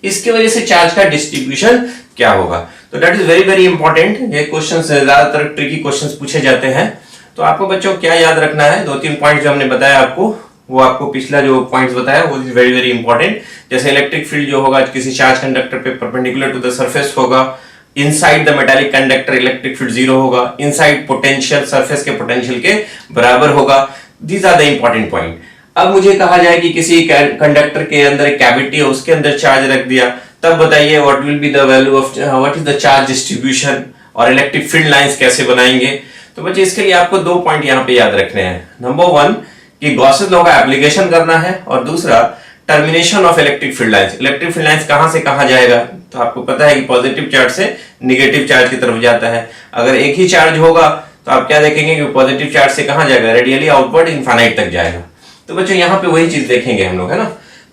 इसकी वजह से चार्ज का डिस्ट्रीब्यूशन क्या होगा। तो that is very very important. ये क्वेश्चन ज्यादातर ट्रिकी क्वेश्चन पूछे जाते हैं। तो आपको बच्चों क्या याद रखना है, दो तीन पॉइंट जो हमने बताया आपको, वो आपको पिछला जो पॉइंट्स बताया वो इज वेरी वेरी इंपॉर्टेंट। जैसे इलेक्ट्रिक फील्ड जो होगा किसी चार्ज कंडक्टर पे परपेंडिकुलर टू द सरफेस होगा, inside the metallic conductor electric field zero होगा, इनसाइड पोटेंशियल सरफेस के पोटेंशियल के बराबर होगा। These are the important point. अब मुझे कहा जाए कि किसी कंडक्टर के अंदर एक कैविटी है, उसके अंदर चार्ज रख दिया, तब बताइए what will be the value of, what is the charge distribution और इलेक्ट्रिक फील्ड लाइंस कैसे बनाएंगे। तो बच्चे इसके लिए आपको दो पॉइंट यहाँ पे याद रखने हैं। नंबर वन कि गॉसेस लॉ का एप्लीकेशन करना है, और दूसरा termination of electric field lines. Electric field lines कहां से कहां जाएगा, तो आपको पता है कि पॉजिटिव चार्ज से नेगेटिव चार्ज की तरफ जाता है। अगर एक ही चार्ज होगा तो आप क्या देखेंगे कि पॉजिटिव चार्ज से कहां जाएगा, रेडियली आउटवर्ड इनफाइनाइट तक जाएगा। तो बच्चों यहाँ पे वही चीज देखेंगे हम लोग, है ना।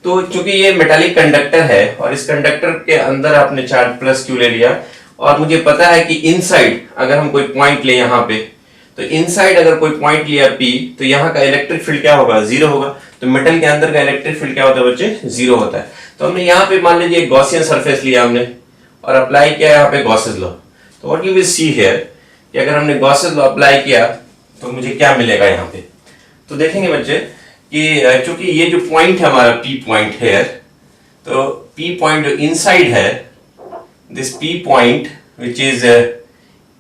तो चूंकि ये मेटालिक कंडक्टर है और इस कंडक्टर के अंदर आपने चार्ज प्लस क्यू ले लिया, और मुझे पता है कि इनसाइड अगर हम कोई पॉइंट ले यहाँ पे, तो इनसाइड अगर कोई पॉइंट लिया P, तो यहाँ का इलेक्ट्रिक फील्ड क्या होगा, जीरो होगा। तो मेटल के अंदर का इलेक्ट्रिक फील्ड क्या होता है बच्चे, जीरो होता है। तो हमने यहाँ पे मान लीजिए गॉसियन सरफेस लिया हमने और अप्लाई किया यहाँ पे गॉसेस लॉ। तो what you will see here कि अगर हमने गॉसेस लॉ अप्लाई किया तो मुझे क्या मिलेगा यहाँ पे। तो देखेंगे बच्चे कि चूंकि ये जो पॉइंट है हमारा P पॉइंट है, तो P पॉइंट जो इनसाइड है, this P point which is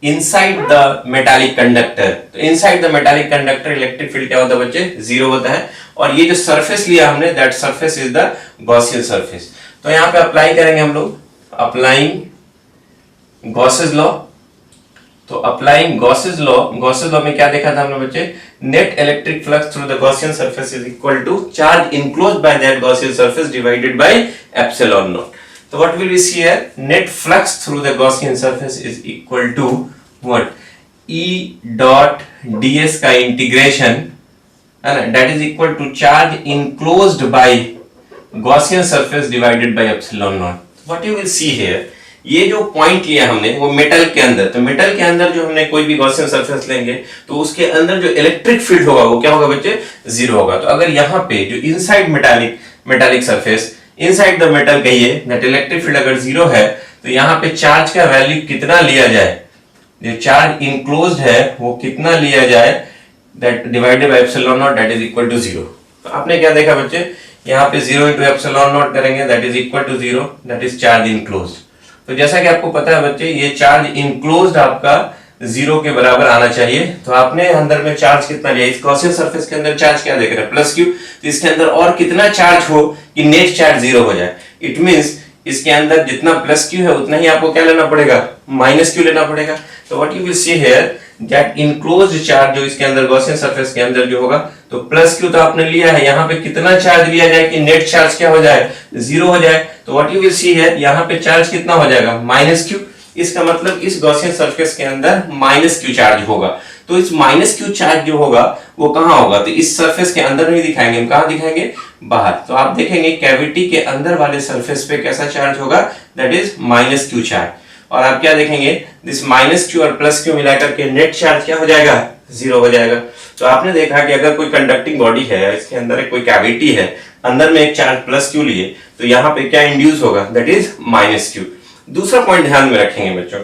inside the metallic conductor, तो inside the metallic conductor electric field क्या होता है बच्चे, जीरो होता है। और ये जो सरफेस लिया हमने, that surface is the Gaussian surface. तो यहाँ पे अप्लाई करेंगे हम लोग, अप्लाइंग गॉसेस लॉ। तो अप्लाइंग गॉसेस लॉ में क्या देखा था हमने बच्चे, net electric flux through the Gaussian surface is equal to charge enclosed by that Gaussian surface divided by epsilon naught. So what will we see here? Net flux through the Gaussian surface is equal to what? E dot ds का integration, है ना, that is equal to charge enclosed by Gaussian surface divided by epsilon naught. What you will see here ये जो point लिया हमने वो metal के अंदर, तो मेटल के अंदर जो हमने कोई भी गॉसियन सरफेस लेंगे तो उसके अंदर जो इलेक्ट्रिक फील्ड होगा वो क्या होगा बच्चे, जीरो होगा। तो अगर यहाँ पे जो inside metallic surface, inside the metal कहिए, दैट इलेक्ट्रिक फील्ड अगर जीरो है तो यहाँ पे चार्ज का वैल्यू कितना लिया जाए, जो चार्ज इनक्लोज्ड है वो कितना लिया जाए, that divided by epsilon naught, that is equal to zero. तो आपने क्या देखा बच्चे, यहाँ पे 0 इंटू एप्सिलॉन नॉट करेंगे that is equal to 0, that is charge enclosed. तो जैसा कि आपको पता है बच्चे, ये चार्ज इनक्लोज्ड आपका 0 के बराबर आना चाहिए। तो आपने अंदर में चार्ज कितना लिया, इस गॉसियन सरफेस के अंदर चार्ज क्या देख रहे हैं, प्लस क्यू। तो इसके अंदर और कितना चार्ज हो कि नेट चार्ज 0 हो जाए, इट मींस इसके अंदर जितना प्लस क्यू है उतना ही आपको क्या लेना पड़ेगा, माइनस क्यू लेना पड़ेगा। तो what you will see here that enclosed charge जो इसके अंदर गॉसियन सरफेस के अंदर जो होगा, तो प्लस क्यू तो आपने लिया है, यहाँ पे कितना चार्ज लिया जाए कि नेट चार्ज क्या हो जाए, 0 हो जाए। तो what you will see here, यहाँ पे चार्ज कितना हो जाएगा, माइनस क्यू। इसका मतलब इस गॉसियन सरफेस के अंदर माइनस क्यू चार्ज होगा। तो इस माइनस क्यू चार्ज जो होगा वो कहाँ होगा, तो इस सरफेस के अंदर नहीं दिखाएंगे, हम कहाँ दिखाएंगे, बाहर। तो आप देखेंगे कैविटी के अंदर वाले सरफेस पे कैसा चार्ज होगा, that is minus Q charge. और आप क्या देखेंगे, दिस माइनस क्यू और प्लस क्यू मिलाकर के नेट चार्ज क्या हो जाएगा, 0 हो जाएगा। तो आपने देखा कि अगर कोई कंडक्टिंग बॉडी है, इसके अंदर कोई कैविटी है, अंदर में एक चार्ज प्लस क्यू लिए, तो यहाँ पे क्या इंड्यूस होगा, दैट इज माइनस क्यू। दूसरा पॉइंट ध्यान में रखेंगे बच्चों,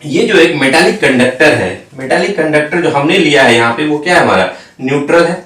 ये जो एक मेटालिक कंडक्टर है, मेटालिक कंडक्टर जो हमने लिया है यहाँ पे वो क्या है, हमारा न्यूट्रल है।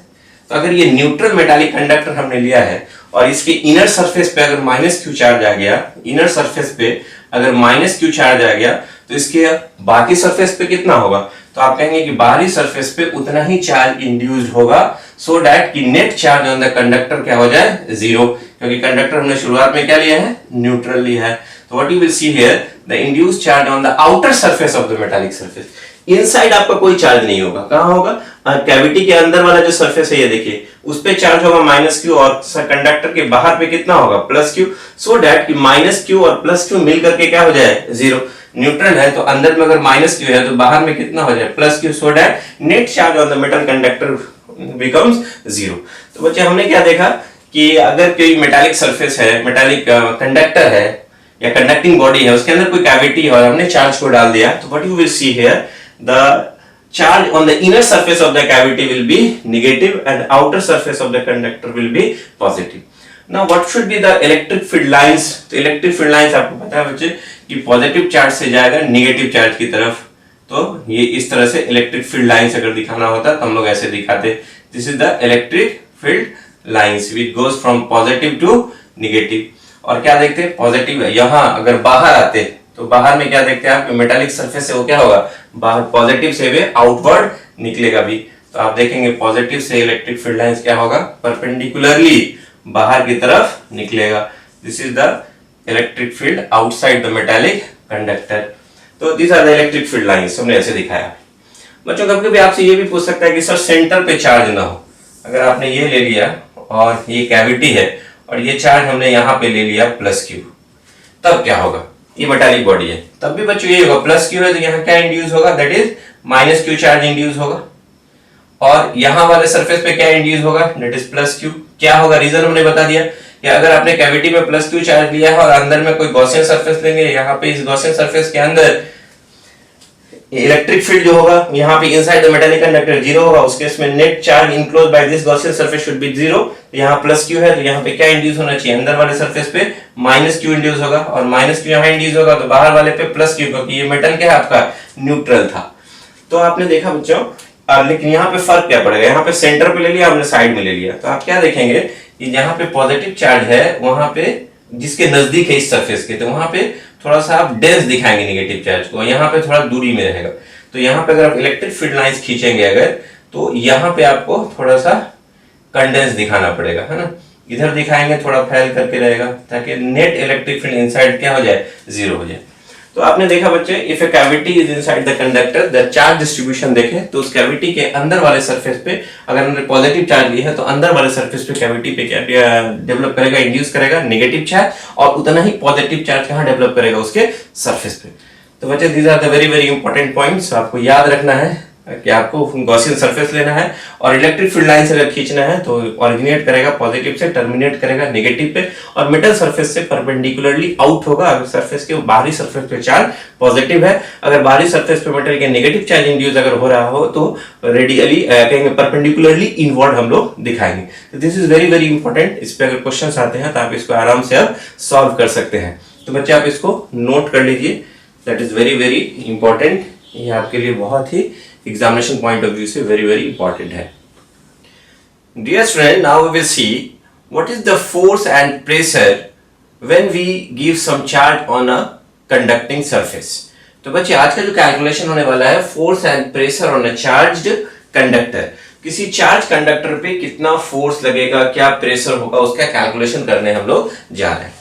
तो अगर ये न्यूट्रल मेटालिक कंडक्टर हमने लिया है और इसके इनर सरफेस पे अगर माइनस क्यू चार्ज आ गया, इनर सरफेस पे अगर माइनस क्यू चार्ज आ गया, तो इसके बाकी सरफेस पे कितना होगा, तो आप कहेंगे कि बाहरी सरफेस पे उतना ही चार्ज इंड्यूस्ड होगा, सो दैट कि net charge on the conductor क्या हो जाए, 0, क्योंकि कंडक्टर हमने शुरुआत में क्या लिया है, न्यूट्रल लिया है। तो what you will see here, the induced charge on the outer surface of the metallic surface. Inside आपका कोई चार्ज नहीं होगा, कहां होगा, कैविटी के अंदर वाला जो सरफेस है ये देखिए, उस पे चार्ज होगा माइनस क्यू, और कंडक्टर के बाहर पे कितना होगा, प्लस क्यू, सो दैट कि माइनस क्यू और प्लस क्यू मिल करके क्या हो जाए, 0। न्यूट्रल है तो अंदर में अगर माइनस क्यू है तो बाहर में कितना हो जाए, plus Q, so that net charge on the metal conductor becomes 0। तो बच्चे हमने क्या देखा कि अगर कोई मेटालिक सरफेस है, मेटालिक कंडक्टर है या कंडक्टिंग बॉडी है, उसके अंदर कोई कैविटी है और हमने चार्ज को डाल दिया, तो what you will see here, the charge on the inner surface of the cavity will be negative and outer surface of the conductor will be positive. Now what should be the electric field lines? तो electric field lines आपको पता है बच्चे कि positive charge से जाएगा negative charge की तरफ। तो ये इस तरह से इलेक्ट्रिक फील्ड लाइंस अगर दिखाना होता तो हम लोग ऐसे दिखाते, this is the electric field lines which goes from positive to negative. और क्या देखते हैं, पॉजिटिव यहाँ अगर बाहर आते तो बाहर में क्या देखते हैं आप, मेटालिक सरफेस से वो क्या होगा, बाहर पॉजिटिव से वे आउटवर्ड निकलेगा भी। तो आप देखेंगे पॉजिटिव से इलेक्ट्रिक फील्ड लाइंस क्या होगा, परपेंडिकुलरली बाहर की तरफ निकलेगा। This is the electric field outside the metallic conductor. तो this are the electric field lines, हमने ऐसे दिखाया। बच्चों कभी कभी आपसे ये भी पूछ सकता है कि सर सेंटर पे चार्ज ना हो, अगर आपने ये ले लिया और ये कैविटी है और ये चार्ज हमने यहाँ पे ले लिया प्लस क्यू, तब क्या होगा, ये मेटालिक बॉडी है, तब भी बच्चों ये होगा, प्लस क्यू है तो यहाँ क्या इंड्यूस होगा, that is minus Q charge induce होगा। और यहाँ वाले सरफेस पे क्या इंड्यूस होगा, दैट इज प्लस क्यू। क्या होगा, रीजन हमने बता दिया कि अगर आपने कैविटी में प्लस क्यू चार्ज लिया है और अंदर में कोई गॉसियन सरफेस लेंगे, यहाँ पे इस गॉसियन सरफेस के अंदर इलेक्ट्रिक फील्ड जो होगा, यहाँ पे इनसाइड द मेटालिक कंडक्टर 0 होगा, उस केस में net charge enclosed by this Gaussian surface should be 0। यहाँ प्लस क्यू है तो यहाँ पे क्या इंड्यूस होना चाहिए, अंदर वाले सरफेस पे माइनस क्यू इंड्यूस होगा, और माइनस क्यू यहाँ इंड्यूस होगा तो बाहर वाले पे प्लस क्यू, क्योंकि ये मेटल क्या है आपका, न्यूट्रल था। तो आपने देखा बच्चों, लेकिन यहाँ पे फर्क क्या पड़ेगा, यहाँ पे सेंटर पे ले लिया, आपने साइड में ले लिया, तो आप क्या देखेंगे कि जहाँ पे पॉजिटिव चार्ज है वहां पे जिसके नजदीक है इस सरफेस के, तो वहां पे थोड़ा सा आप डेंस दिखाएंगे नेगेटिव चार्ज को, यहाँ पे थोड़ा दूरी में रहेगा। तो यहाँ पे अगर आप इलेक्ट्रिक फील्ड लाइंस खींचेंगे अगर, तो यहाँ पे आपको थोड़ा सा कंडेंस दिखाना पड़ेगा, है ना, इधर दिखाएंगे थोड़ा फैल करके रहेगा, ताकि नेट इलेक्ट्रिक फील्ड इनसाइड क्या हो जाए, 0 हो जाए। तो आपने देखा बच्चे, if A cavity is inside the conductor, the charge distribution देखें तो उस कैविटी के अंदर वाले सरफेस पे अगर हमने पॉजिटिव चार्ज लिया है तो अंदर वाले सरफेस पे कैविटी पे क्या डेवलप करेगा, इंड्यूस करेगा नेगेटिव चार्ज, और उतना ही पॉजिटिव चार्ज कहाँ डेवलप करेगा, उसके सरफेस पे। तो बच्चे these are the very very important points, आपको याद रखना है कि आपको गॉसियन सरफेस लेना है और इलेक्ट्रिक फील्ड लाइन से अगर खींचना है तो ओरिजिनेट करेगा पॉजिटिव से, टर्मिनेट करेगा नेगेटिव पे और मिडल सरफेस से परपेंडिकुलरली आउट होगा। अगर सरफेस के बाहरी सरफेस पे चार्ज पॉजिटिव है, अगर बाहरी सरफेस पे मेटल के नेगेटिव चार्ज इंड्यूस अगर हो रहा हो तो रेडियली कहेंगे परपेंडिकुलरली इनवर्ड हम लोग दिखाएंगे। तो this is very very important. इस पे अगर क्वेश्चंस आते हैं तो आप इसको आराम से अब सॉल्व कर सकते हैं। तो बच्चे आप इसको नोट कर लीजिए, that is very very important. ये आपके लिए बहुत ही एग्जामिनेशन पॉइंट ऑफ व्यू से वेरी वेरी इंपॉर्टेंट है। Dear student, now we will see what is the force and pressure when we give some charge on a conducting surface. तो बच्चे आज का जो कैलकुलेशन होने वाला है force and pressure on a charged conductor. किसी चार्ज कंडक्टर पे कितना फोर्स लगेगा, क्या प्रेशर होगा, उसका कैलकुलेशन करने हम लोग जा रहे हैं।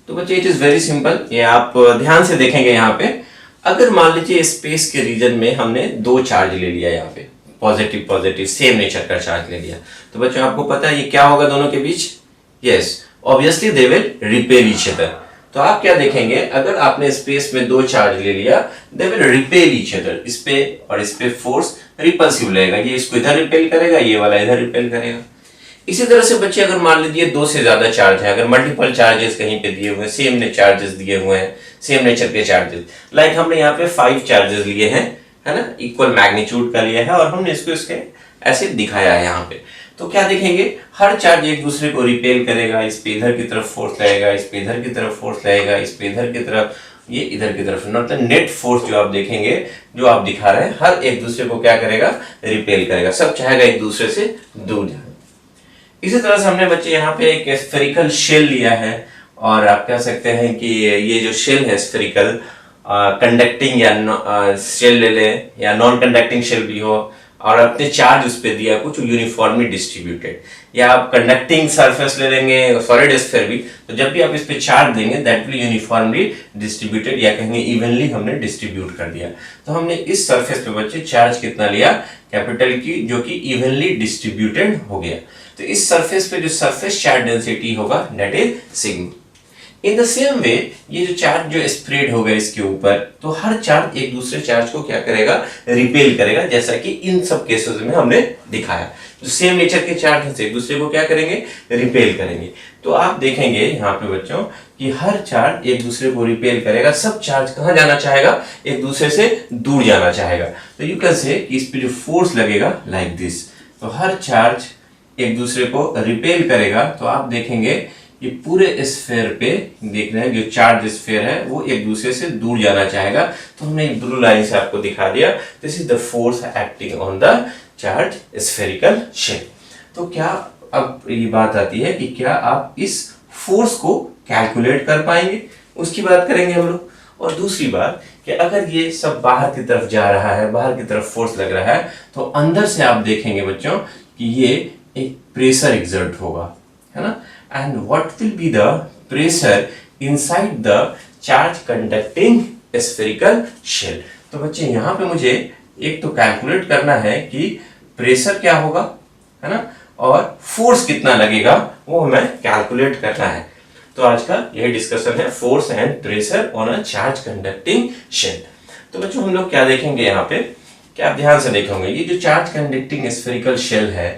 तो बच्चे इट इज वेरी सिंपल, ये आप ध्यान से देखेंगे। यहाँ पे अगर मान लीजिए स्पेस के रीजन में हमने दो चार्ज ले लिया, यहाँ पे पॉजिटिव पॉजिटिव सेम नेचर का चार्ज ले लिया, तो बच्चों आपको पता है ये क्या होगा दोनों के बीच? Yes, obviously they will repel each other. तो आप क्या देखेंगे, अगर आपने स्पेस में दो चार्ज ले लिया, दे विल रिपेल ईच अदर। इस पे और इस पे फोर्स रिपल्सिव लगेगा, ये इसको इधर रिपेल करेगा, ये वाला इधर रिपेल करेगा। इसी तरह से बच्चे अगर मान लीजिए दो से ज्यादा चार्ज है, अगर मल्टीपल चार्जेस कहीं पे दिए हुए हैं, सेम ने चार्जेस दिए हुए हैं, सेम नेचर के चार्जेस, लाइक हमने यहाँ पे 5 चार्जेस लिए हैं, है ना, इक्वल मैग्नीट्यूड का लिया है और हमने इसको इसके ऐसे दिखाया है यहाँ पे। तो क्या देखेंगे, हर चार्ज एक दूसरे को रिपेल करेगा। इस पे इधर की तरफ फोर्स लगेगा, इस पे इधर की तरफ फोर्स लगेगा, इस पे इधर की तरफ, ये इधर की तरफ, मतलब नेट फोर्स जो आप देखेंगे, जो आप दिखा रहे हैं, हर एक दूसरे को क्या करेगा, रिपेल करेगा। सब चाहेगा एक दूसरे से दूर जाना। इसी तरह से हमने बच्चे यहाँ पे एक स्फेरिकल शेल लिया है और आप कह सकते हैं कि ये जो शेल है स्फेरिकल कंडक्टिंग या शेल ले लें या नॉन कंडक्टिंग शेल भी हो, और अपने चार्ज उस पर दिया कुछ यूनिफॉर्मली डिस्ट्रीब्यूटेड, या आप कंडक्टिंग सरफेस ले लेंगे सॉलिड स्फीयर भी, तो जब भी आप इस पे चार्ज देंगे दैट विल यूनिफॉर्मली डिस्ट्रीब्यूटेड, या कहेंगे इवनली हमने डिस्ट्रीब्यूट कर दिया। तो हमने इस सरफेस पे बच्चे चार्ज कितना लिया, कैपिटल की, जो कि इवनली डिस्ट्रीब्यूटेड हो गया। तो इस सरफेस पे जो सरफेस चार्ज डेंसिटी होगा that is sigma. In the same way ये जो चार्ज जो स्प्रेड होगा इसके ऊपर, तो हर चार्ज एक दूसरे चार्ज को क्या करेगा, रिपेल करेगा, जैसा कि इन सब केसेस में हमने दिखाया। जो सेम नेचर के चार्ज हैं एक दूसरे को क्या करेंगे, रिपेल करेंगे। तो आप देखेंगे यहाँ पे बच्चों कि हर चार्ज एक दूसरे को रिपेल करेगा। सब चार्ज कहाँ जाना चाहेगा, एक दूसरे से दूर जाना चाहेगा। तो यू कैन से कि इस पे जो फोर्स लगेगा लाइक दिस, तो हर चार्ज एक दूसरे को रिपेल करेगा। तो आप देखेंगे ये पूरे स्फीयर पे देख रहे हैं जो चार्ज स्फीयर है वो एक दूसरे से दूर जाना चाहेगा। तो हमने एक ब्लू लाइन से आपको दिखा दिया, this is the force acting on the charge spherical shell. तो क्या अब ये बात आती है कि क्या आप इस फोर्स को कैलकुलेट कर पाएंगे, उसकी बात करेंगे हम लोग। और दूसरी बात कि अगर ये सब बाहर की तरफ जा रहा है, बाहर की तरफ फोर्स लग रहा है, तो अंदर से आप देखेंगे बच्चों कि ये एक प्रेशर एग्जर्ट होगा, है ना। And what will be the pressure inside the charge conducting spherical shell? तो बच्चे यहाँ पे मुझे एक तो कैलकुलेट करना है कि प्रेशर क्या होगा, है ना, और फोर्स कितना लगेगा वो हमें कैलकुलेट करना है। तो आज का यही डिस्कशन है, force and pressure on a charge conducting shell. तो बच्चों हम लोग क्या देखेंगे यहाँ पे, क्या आप ध्यान से देखेंगे, ये जो चार्ज कंडक्टिंग स्फेरिकल शेल है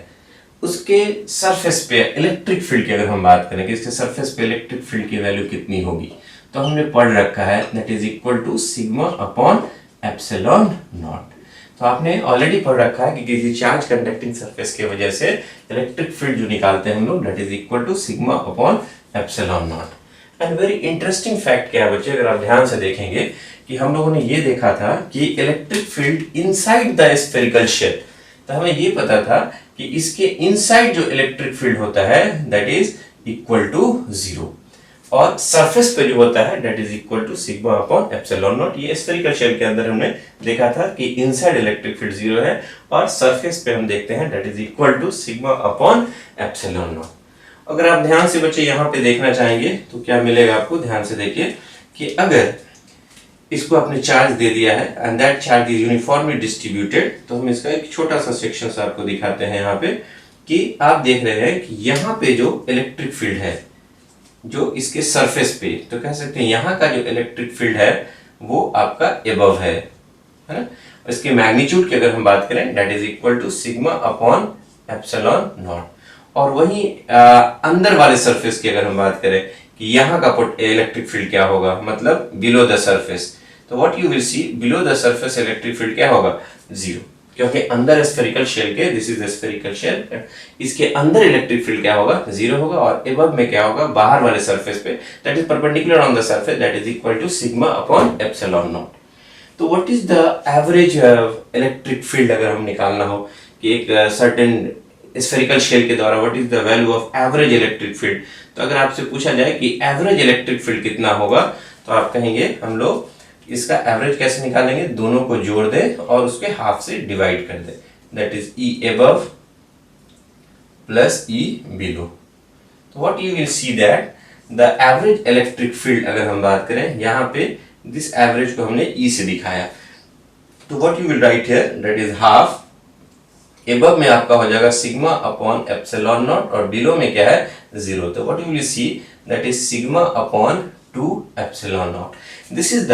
उसके सरफेस पे इलेक्ट्रिक फील्ड की अगर हम बात करें कि इसके सरफेस पे इलेक्ट्रिक फील्ड की वैल्यू कितनी होगी, तो हमने पढ़ रखा है that is equal to sigma upon epsilon naught. तो आपने ऑलरेडी पढ़ रखा है कि किसी चार्ज कंडक्टिंग सरफेस की वजह से इलेक्ट्रिक फील्ड जो निकालते हैं हम लोग that is equal to sigma upon epsilon naught. And very interesting fact क्या है बच्चे, अगर आप ध्यान से देखेंगे कि हम लोगों ने ये देखा था कि electric field inside the spherical shell, तो हमें ये पता था कि इसके इनसाइड जो इलेक्ट्रिक फील्ड होता है दैट इज इक्वल टू 0, और सरफेस पे जो होता है that is equal to sigma upon epsilon naught. ये स्फेरिकल शेल के अंदर हमने देखा था कि इनसाइड इलेक्ट्रिक फील्ड 0 है और सरफेस पे हम देखते हैं that is equal to sigma upon epsilon naught. अगर आप ध्यान से बच्चे यहाँ पे देखना चाहेंगे तो क्या मिलेगा आपको, ध्यान से देखिए कि अगर इसको आपने चार्ज दे दिया है and that charge is uniformly distributed, तो हम इसका एक छोटा सा सेक्शन से आपको दिखाते हैं यहाँ पे कि आप देख रहे हैं कि यहाँ पे जो इलेक्ट्रिक फील्ड है जो इसके सरफेस पे, तो कह सकते हैं यहाँ का जो इलेक्ट्रिक फील्ड है वो आपका एबव है, है ना। इसके मैग्नीट्यूड की अगर हम बात करें that is equal to sigma upon epsilon naught. और वहीं अंदर वाले सरफेस की अगर हम बात करें कि यहाँ का इलेक्ट्रिक फील्ड क्या होगा, मतलब बिलो द सरफेस, तो what you will see below the surface electric field क्या होगा, जीरो, क्योंकि अंदर स्फेरिकल शेल के, this is the spherical shell, इसके अंदर इलेक्ट्रिक फील्ड क्या होगा, जीरो होगा। और एबव में क्या होगा, बाहर वाले सरफेस पे that is perpendicular on the surface that is equal to sigma upon epsilon naught. तो what is the average electric field अगर हम निकालना हो कि एक सर्टेन स्फेरिकल शेल के द्वारा what is the value of average electric field, तो अगर आपसे पूछा जाए कि एवरेज इलेक्ट्रिक फील्ड कितना होगा, तो आप कहेंगे हम लोग इसका एवरेज कैसे निकालेंगे, दोनों को जोड़ दें और उसके हाफ से डिवाइड कर दें, that is E above plus E below. तो what you will see that the average electric field अगर हम बात करें यहाँ पे दिस एवरेज को हमने ई से दिखाया, तो what you will write here that is half, above में आपका हो जाएगा सिग्मा अपॉन एप्सिलॉन नॉट और बिलो में क्या है, जीरो। तो what you will see that is sigma upon 2 epsilon naught. This is the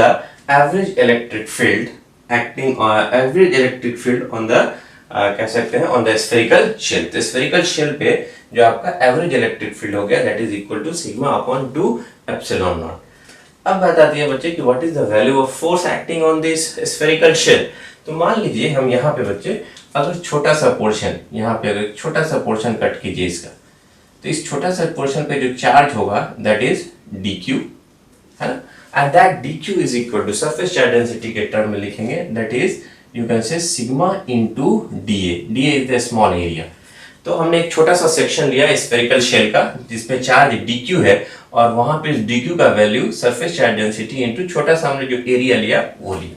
average electric field acting average electric field on the कह सकते हैं ऑन द स्फेरिकल शेल। तो spherical shell पे जो आपका एवरेज इलेक्ट्रिक फील्ड हो गया that is equal to sigma upon 2 epsilon naught. अब बात आती है बच्चे कि what is the value of force acting on this spherical shell. तो मान लीजिए हम यहाँ पे बच्चे अगर छोटा सा पोर्शन, यहाँ पे अगर छोटा सा पोर्शन कट कीजिए इसका, तो इस छोटा सा पोर्शन पे जो चार्ज होगा दैट इज dq, है ना, and that dq is equal to surface charge density के टर्म में लिखेंगे that is you can say sigma into dA, dA is the small area. तो हमने एक छोटा सा सेक्शन लिया स्फेरिकल शेल का जिसमें चार्ज dq है और वहां पे dq का value surface charge density into छोटा सा हमने जो एरिया लिया वो लिया।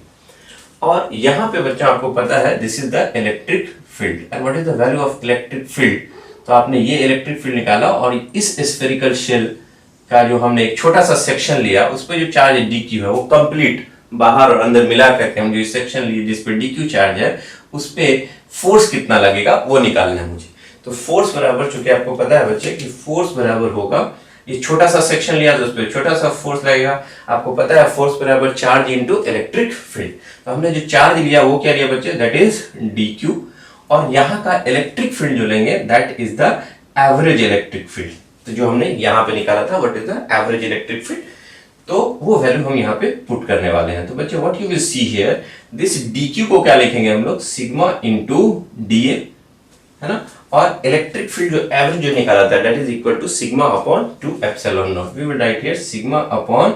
और यहाँ पे बच्चों आपको पता है this is the electric field and what is the value of electric field. तो आपने ये इलेक्ट्रिक फील्ड निकाला और इस स्फेरिकल शेल का जो हमने एक छोटा सा सेक्शन लिया उस पे जो चार्ज dq है वो कंप्लीट बाहर और अंदर मिला करके हम जो सेक्शन लिए जिस पे dq चार्ज है उस पे फोर्स कितना लगेगा वो निकालना है मुझे। तो फोर्स बराबर, चूंकि आपको पता है बच्चे कि फोर्स बराबर होगा, ये छोटा सा सेक्शन लिया तो उस पर छोटा सा फोर्स लगेगा, आपको पता है फोर्स बराबर चार्ज इनटू इलेक्ट्रिक फील्ड। तो हमने जो चार्ज लिया वो क्या लिया बच्चे, दैट इज dq, और यहाँ का इलेक्ट्रिक फील्ड जो लेंगे that is the average electric field. तो जो हमने यहाँ पे निकाला था what is the average electric field, तो वो वैल्यू हम यहाँ पे पुट करने वाले हैं। तो बच्चे what you will see here this dq को क्या लिखेंगे हम लोग, सिग्मा इनटू dA, है ना, और इलेक्ट्रिक फील्ड जो एवरेज जो निकाला था that is equal to sigma upon 2 epsilon naught. We will write here sigma upon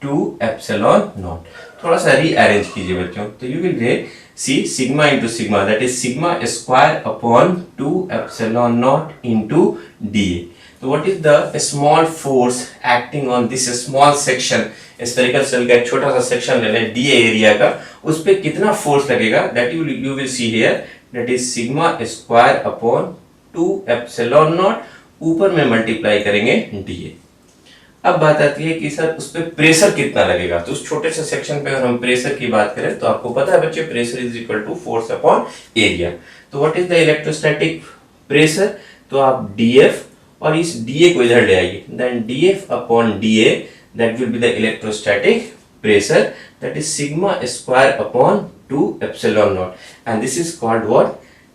2 epsilon naught. थोड़ा सा रीअरेंज कीजिए बच्चों, तो you will see sigma into sigma that is sigma square upon 2 epsilon naught into dA। तो what is the small force acting on this small section, spherical shell का एक छोटा सा सेक्शन ले लें dA एरिया का, उस पे कितना फोर्स लगेगा that you will see here that is sigma square upon 2 epsilon not, ऊपर में मल्टीप्लाई करेंगे dA। अब बात आती है कि सर उस पे प्रेशर कितना लगेगा। तो उस छोटे से सेक्शन पे अगर हम प्रेशर की बात करें तो आपको पता है बच्चे pressure is equal to force upon area. तो what is the electrostatic pressure, तो आप dF और इस dA को इधर ले आइए, then dF upon dA that will be the electrostatic pressure that is sigma square upon 2 epsilon naught, and this is called what,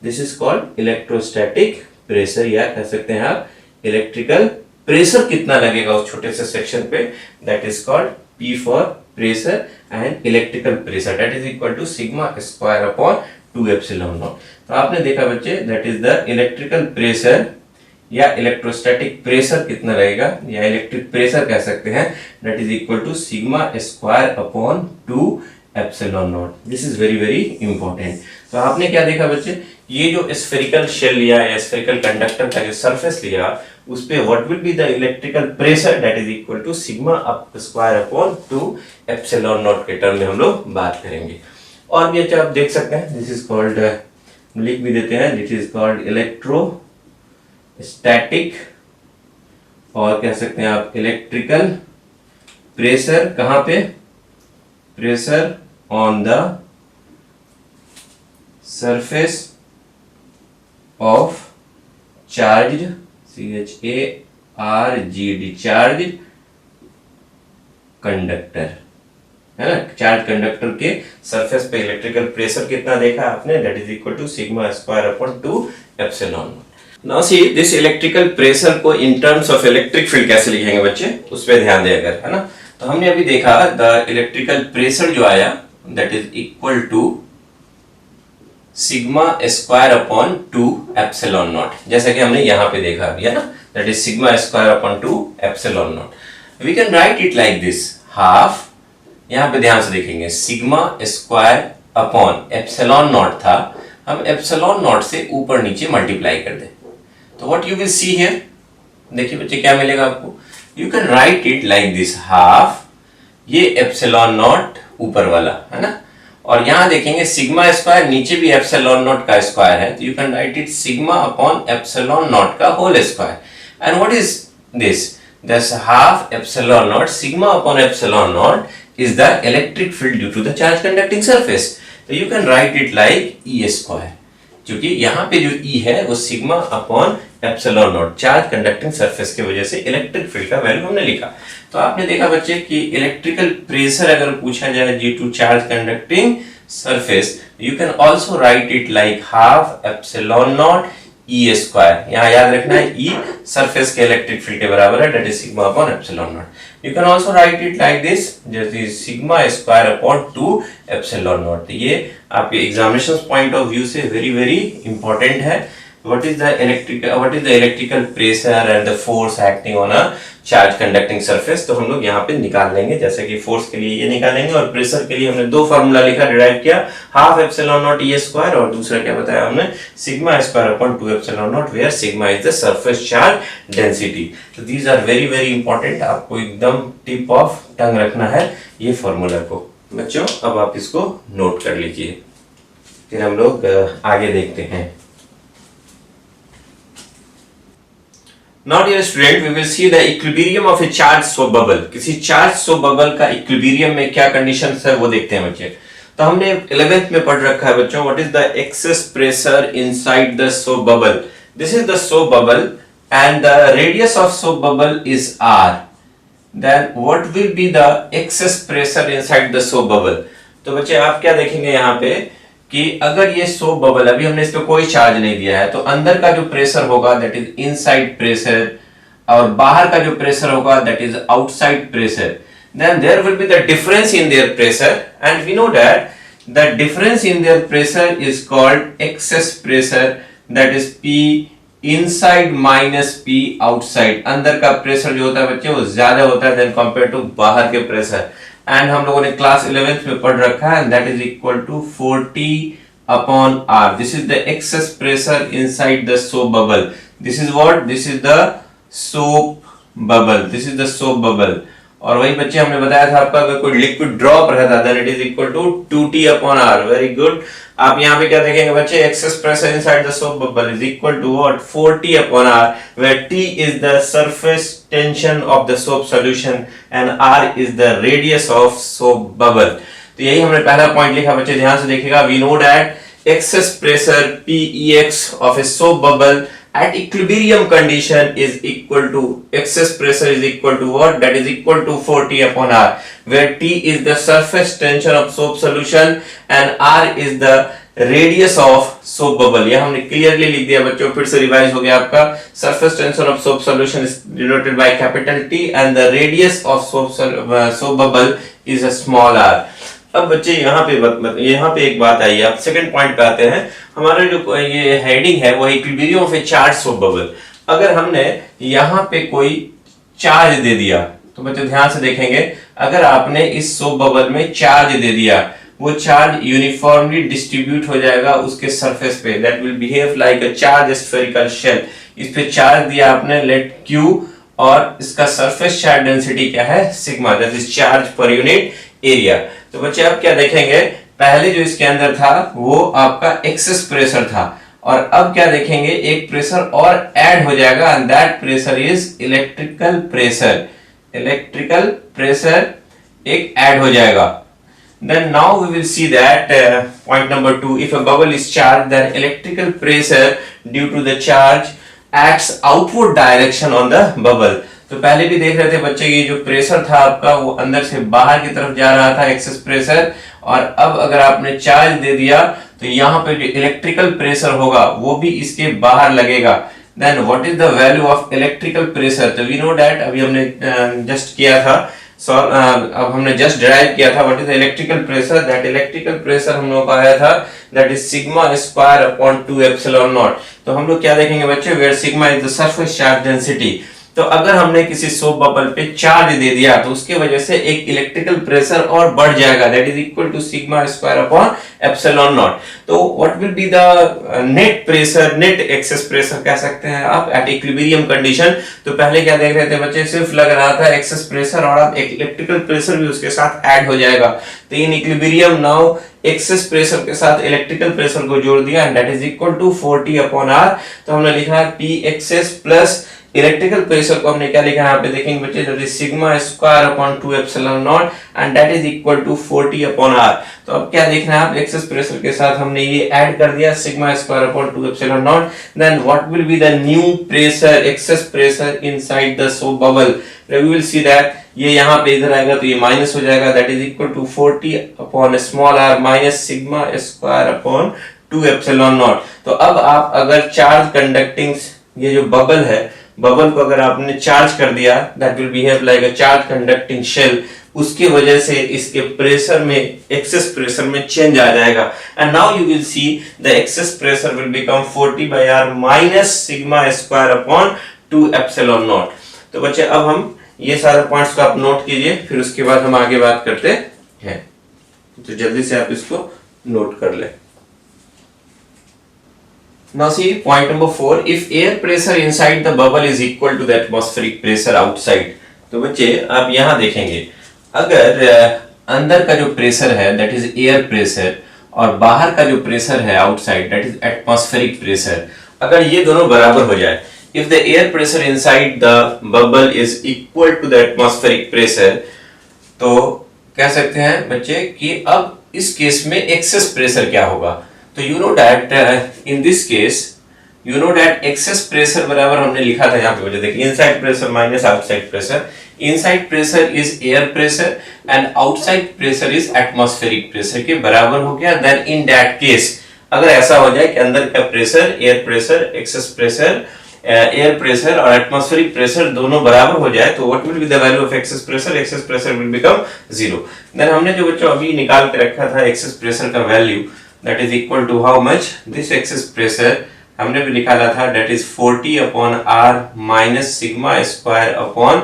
this is called electrostatic pressure, या कह सकते हैं आप इलेक्ट्रिकल प्रेशर कितना लगेगा उस छोटे से सेक्शन पे that is called P for pressure and electrical pressure that is equal to sigma square upon 2 epsilon naught. तो आपने देखा बच्चे that is the electrical pressure या इलेक्ट्रोस्टैटिक प्रेशर कितना रहेगा, या इलेक्ट्रिक प्रेशर कह सकते हैं that is equal to sigma square upon 2 epsilon naught. This is very very important. तो आपने क्या देखा बच्चे, ये जो स्फेरिकल शेल लिया या स्फेरिकल कंडक्टर का जो सरफेस लिया उस पे what will be the electrical pressure that is equal to sigma up square upon 2 epsilon naught के टर्म में हम लोग बात करेंगे। और भी अच्छा आप देख सकते हैं दिस इज कॉल्ड, लिख भी देते हैं, दिस इज कॉल्ड इलेक्ट्रोस्टैटिक, और कह सकते हैं आप इलेक्ट्रिकल प्रेशर, कहां पे, pressure on the surface of charged CHARGED charged conductor, है ना। चार्ज कंडक्टर के सरफेस पे इलेक्ट्रिकल प्रेशर कितना देखा आपने, that is equal to sigma square upon 2 epsilon naught. Now see this electrical pressure को in terms of electric field कैसे लिखेंगे बच्चे, उस पर ध्यान दें अगर, है ना। तो हमने अभी देखा द इलेक्ट्रिकल प्रेशर जो आया that is equal to sigma square upon 2 epsilon naught, जैसा कि हमने यहाँ पे देखा अभी, है ना, that is sigma square upon 2 epsilon naught. We can write it like this, half, यहाँ पे ध्यान से देखेंगे, sigma square upon epsilon naught था, हम एप्सिलॉन नॉट से ऊपर नीचे मल्टीप्लाई कर दें तो what you will see here, देखिए बच्चे क्या मिलेगा आपको, you can write it like this, half, ये एप्सिलॉन नॉट ऊपर वाला, है ना, और यहां देखेंगे सिग्मा स्क्वायर नीचे भी एप्सिलॉन नॉट का स्क्वायर है, तो you can write it sigma upon epsilon naught का whole square. And what is this, this half epsilon naught sigma upon epsilon naught is the electric field due to the charge conducting surface, तो you can write it like E square, क्योंकि यहाँ पे जो E है वो sigma upon epsilon not charge conducting surface की वजह से इलेक्ट्रिक फील्ड का वैल्यू हमने लिखा। तो आपने देखा बच्चे कि इलेक्ट्रिकल प्रेशर अगर पूछा जाए due to charge conducting surface, you can also write it like half epsilon naught E square, यहाँ याद रखना है E सरफेस के इलेक्ट्रिक फील्ड के बराबर है, that is sigma upon epsilon naught. You can also write it like this, जैसे sigma square upon 2 epsilon naught. ये आपके एग्जामिनेशन पॉइंट ऑफ व्यू से वेरी वेरी इंपॉर्टेंट है। what is the electrical pressure and the force acting on a charge conducting surface, तो हम लोग यहाँ पे निकाल लेंगे, जैसे कि फोर्स के लिए ये निकालेंगे और प्रेशर के लिए हमने दो फार्मूला लिखा, डिराइव किया, half epsilon naught E square और दूसरा क्या बताया हमने, sigma square upon 2 epsilon naught, where sigma is the surface charge density. तो these are very very important, आपको एकदम टिप ऑफ टंग रखना है ये फार्मूला को बच्चों। अब आप इसको नोट कर लीजिए, फिर हम लोग आगे देखते हैं। Now dear student, we will see the equilibrium of a charged soap bubble. किसी charged soap bubble का equilibrium में क्या conditions है वो देखते हैं बच्चे। तो हमने 11th में पढ़ रखा है बच्चों, what is the excess pressure inside the soap bubble. This is the soap bubble and the radius of soap bubble is R. Then what will be the excess pressure inside the soap bubble? तो बच्चे आप क्या देखेंगे यहाँ पे कि अगर ये सोप बबल, अभी हमने इस पे कोई चार्ज नहीं दिया है, तो अंदर का जो प्रेशर होगा दैट इज इनसाइड प्रेशर और बाहर का जो प्रेशर होगा that is outside pressure. Then there will be the difference in their pressure and we know that the difference in their pressure is called excess pressure, that is P inside minus P outside. अंदर का pressure जो होता है बच्चे वो ज्यादा होता है देन कंपेयर टू बाहर के प्रेशर, एंड हम लोगों ने क्लास 11th में पढ़ रखा है, that is equal to 40 upon R। This is the excess pressure inside the soap bubble. This is what, this is the soap bubble, this is the soap bubble. और वही बच्चे हमने बताया था आपका, अगर कोई लिक्विड ड्रॉप रहता then it is equal to 2T upon R। Very good. आप यहाँ पे क्या देखेंगे बच्चे, excess pressure inside the soap bubble is equal to what, 40 upon R, where T is the surface tension of the soap solution and R is the radius of soap bubble। तो यही हमने पहला पॉइंट लिखा बच्चे, ध्यान से देखिएगा। We know that excess pressure PEX of a soap bubble at equilibrium condition is equal to, excess pressure is equal to what, that is equal to 40 upon R, where T is the surface tension of soap solution and R is the radius of soap bubble। यह हमने clearly लिख दिया बच्चों, फिर से revise हो गया आपका। surface tension of soap solution is denoted by capital T and the radius of soap bubble is a small r। अब बच्चे यहाँ पे एक बात आई है, अब सेकंड पॉइंट पे आते हैं। हमारा जो ये हेडिंग है वो equilibrium of A charge soap bubble. अगर हमने यहाँ पे कोई चार्ज दे दिया तो बच्चे ध्यान से देखेंगे, अगर आपने इस सोप बबल में चार्ज दे दिया, वो चार्ज यूनिफॉर्मली डिस्ट्रीब्यूट हो जाएगा उसके सरफेस पे, that will behave like a charge spherical shell. इस पे चार्ज दिया आपने, लेट Q, और इसका सरफेस चार्ज डेंसिटी क्या है, sigma, that is charge per unit area. तो बच्चे आप क्या देखेंगे, पहले जो इसके अंदर था वो आपका एक्सेस प्रेशर था, और अब क्या देखेंगे, एक प्रेशर और ऐड हो जाएगा and that pressure is electrical pressure. Electrical pressure एक ऐड हो जाएगा। Then now we will see that point number 2, if a bubble is charged then electrical pressure due to the charge acts outward direction on the bubble। तो पहले भी देख रहे थे बच्चे, ये जो प्रेशर था आपका वो अंदर से बाहर की तरफ जा रहा था, एक्सेस प्रेशर। और अब अगर आपने चार्ज दे दिया तो यहाँ पे जो इलेक्ट्रिकल प्रेशर होगा वो भी इसके बाहर लगेगा। Then what is the value of electrical pressure? तो वी नो दैट, अभी हमने जस्ट किया था, अब हमने जस्ट डिराइव किया था what is the electrical pressure. That electrical pressure हम लोग का आया था that is sigma square upon 2 epsilon naught. तो हम लोग क्या देखेंगे बच्चे, where sigma is the surface charge density. तो अगर हमने किसी सोप बबल पे चार्ज दे दिया तो उसके वजह से एक इलेक्ट्रिकल प्रेशर और बढ़ जाएगा, that is equal to sigma square upon epsilon naught. तो what will be the net pressure, net excess pressure कह सकते हैं आप एट इक्विलिब्रियम कंडीशन। तो पहले क्या देख रहे थे बच्चे, सिर्फ लग रहा था एक्सेस प्रेशर और अब एक इलेक्ट्रिकल प्रेशर भी उसके साथ ऐड हो जाएगा। तो in equilibrium now excess pressure के साथ इलेक्ट्रिकल प्रेशर को जोड़ दिया and that is equal to 40 upon R. तो हमने लिखा है P excess plus electrical pressure को हमने क्या लिखा है यहाँ पे देखेंगे बच्चे, that is sigma square upon 2 epsilon naught and that is equal to 40 upon R. तो अब क्या देखना है आप, एक्सेस प्रेशर के साथ हमने ये ऐड कर दिया sigma square upon 2 epsilon naught. Then what will be the new pressure, excess pressure inside the soap bubble. We will see that ये यहाँ पे इधर आएगा तो ये माइनस हो जाएगा, that is equal to 40 upon small r minus sigma square upon 2 epsilon naught. तो अब आप अगर चार्ज कंडक्टिंग ये जो बबल है, बबल को अगर आपने चार्ज कर दिया, that will behave like a charge conducting shell, उसके वजह से इसके प्रेशर में, एक्सेस प्रेशर में चेंज आ जाएगा। And now you will see the excess pressure will become 40 by R minus sigma square upon 2 epsilon naught. तो बच्चे अब हम ये सारे पॉइंट्स को आप नोट कीजिए, फिर उसके बाद हम आगे बात करते हैं। तो जल्दी से आप इसको नोट कर ले। Now see point number 4, if air pressure inside the bubble is equal to the atmospheric pressure outside। तो बच्चे आप यहाँ देखेंगे, अगर अंदर का जो प्रेशर है दैट इज एयर प्रेशर और बाहर का जो प्रेशर है outside that is atmospheric pressure, अगर ये दोनों बराबर हो जाए, if the air pressure inside the bubble is equal to the atmospheric pressure, तो कह सकते हैं बच्चे कि अब इस केस में एक्सेस प्रेशर क्या होगा। तो you know that in this case you know that excess pressure बराबर हमने लिखा था यहाँ पे बच्चे देखिए, inside pressure minus outside pressure, inside pressure is air pressure and outside pressure is atmospheric pressure के बराबर हो गया। then in that case अगर ऐसा हो जाए कि अंदर का pressure, air pressure, excess pressure, air pressure और एटमॉस्फेरिक प्रेशर दोनों बराबर हो जाए, तो what will be the value of excess pressure, excess pressure will become 0। देन हमने जो बच्चों अभी निकाल के रखा था एक्सेस प्रेशर का value, that is equal to how much, this excess pressure हमने भी निकाला था, that is 40 upon r minus sigma square upon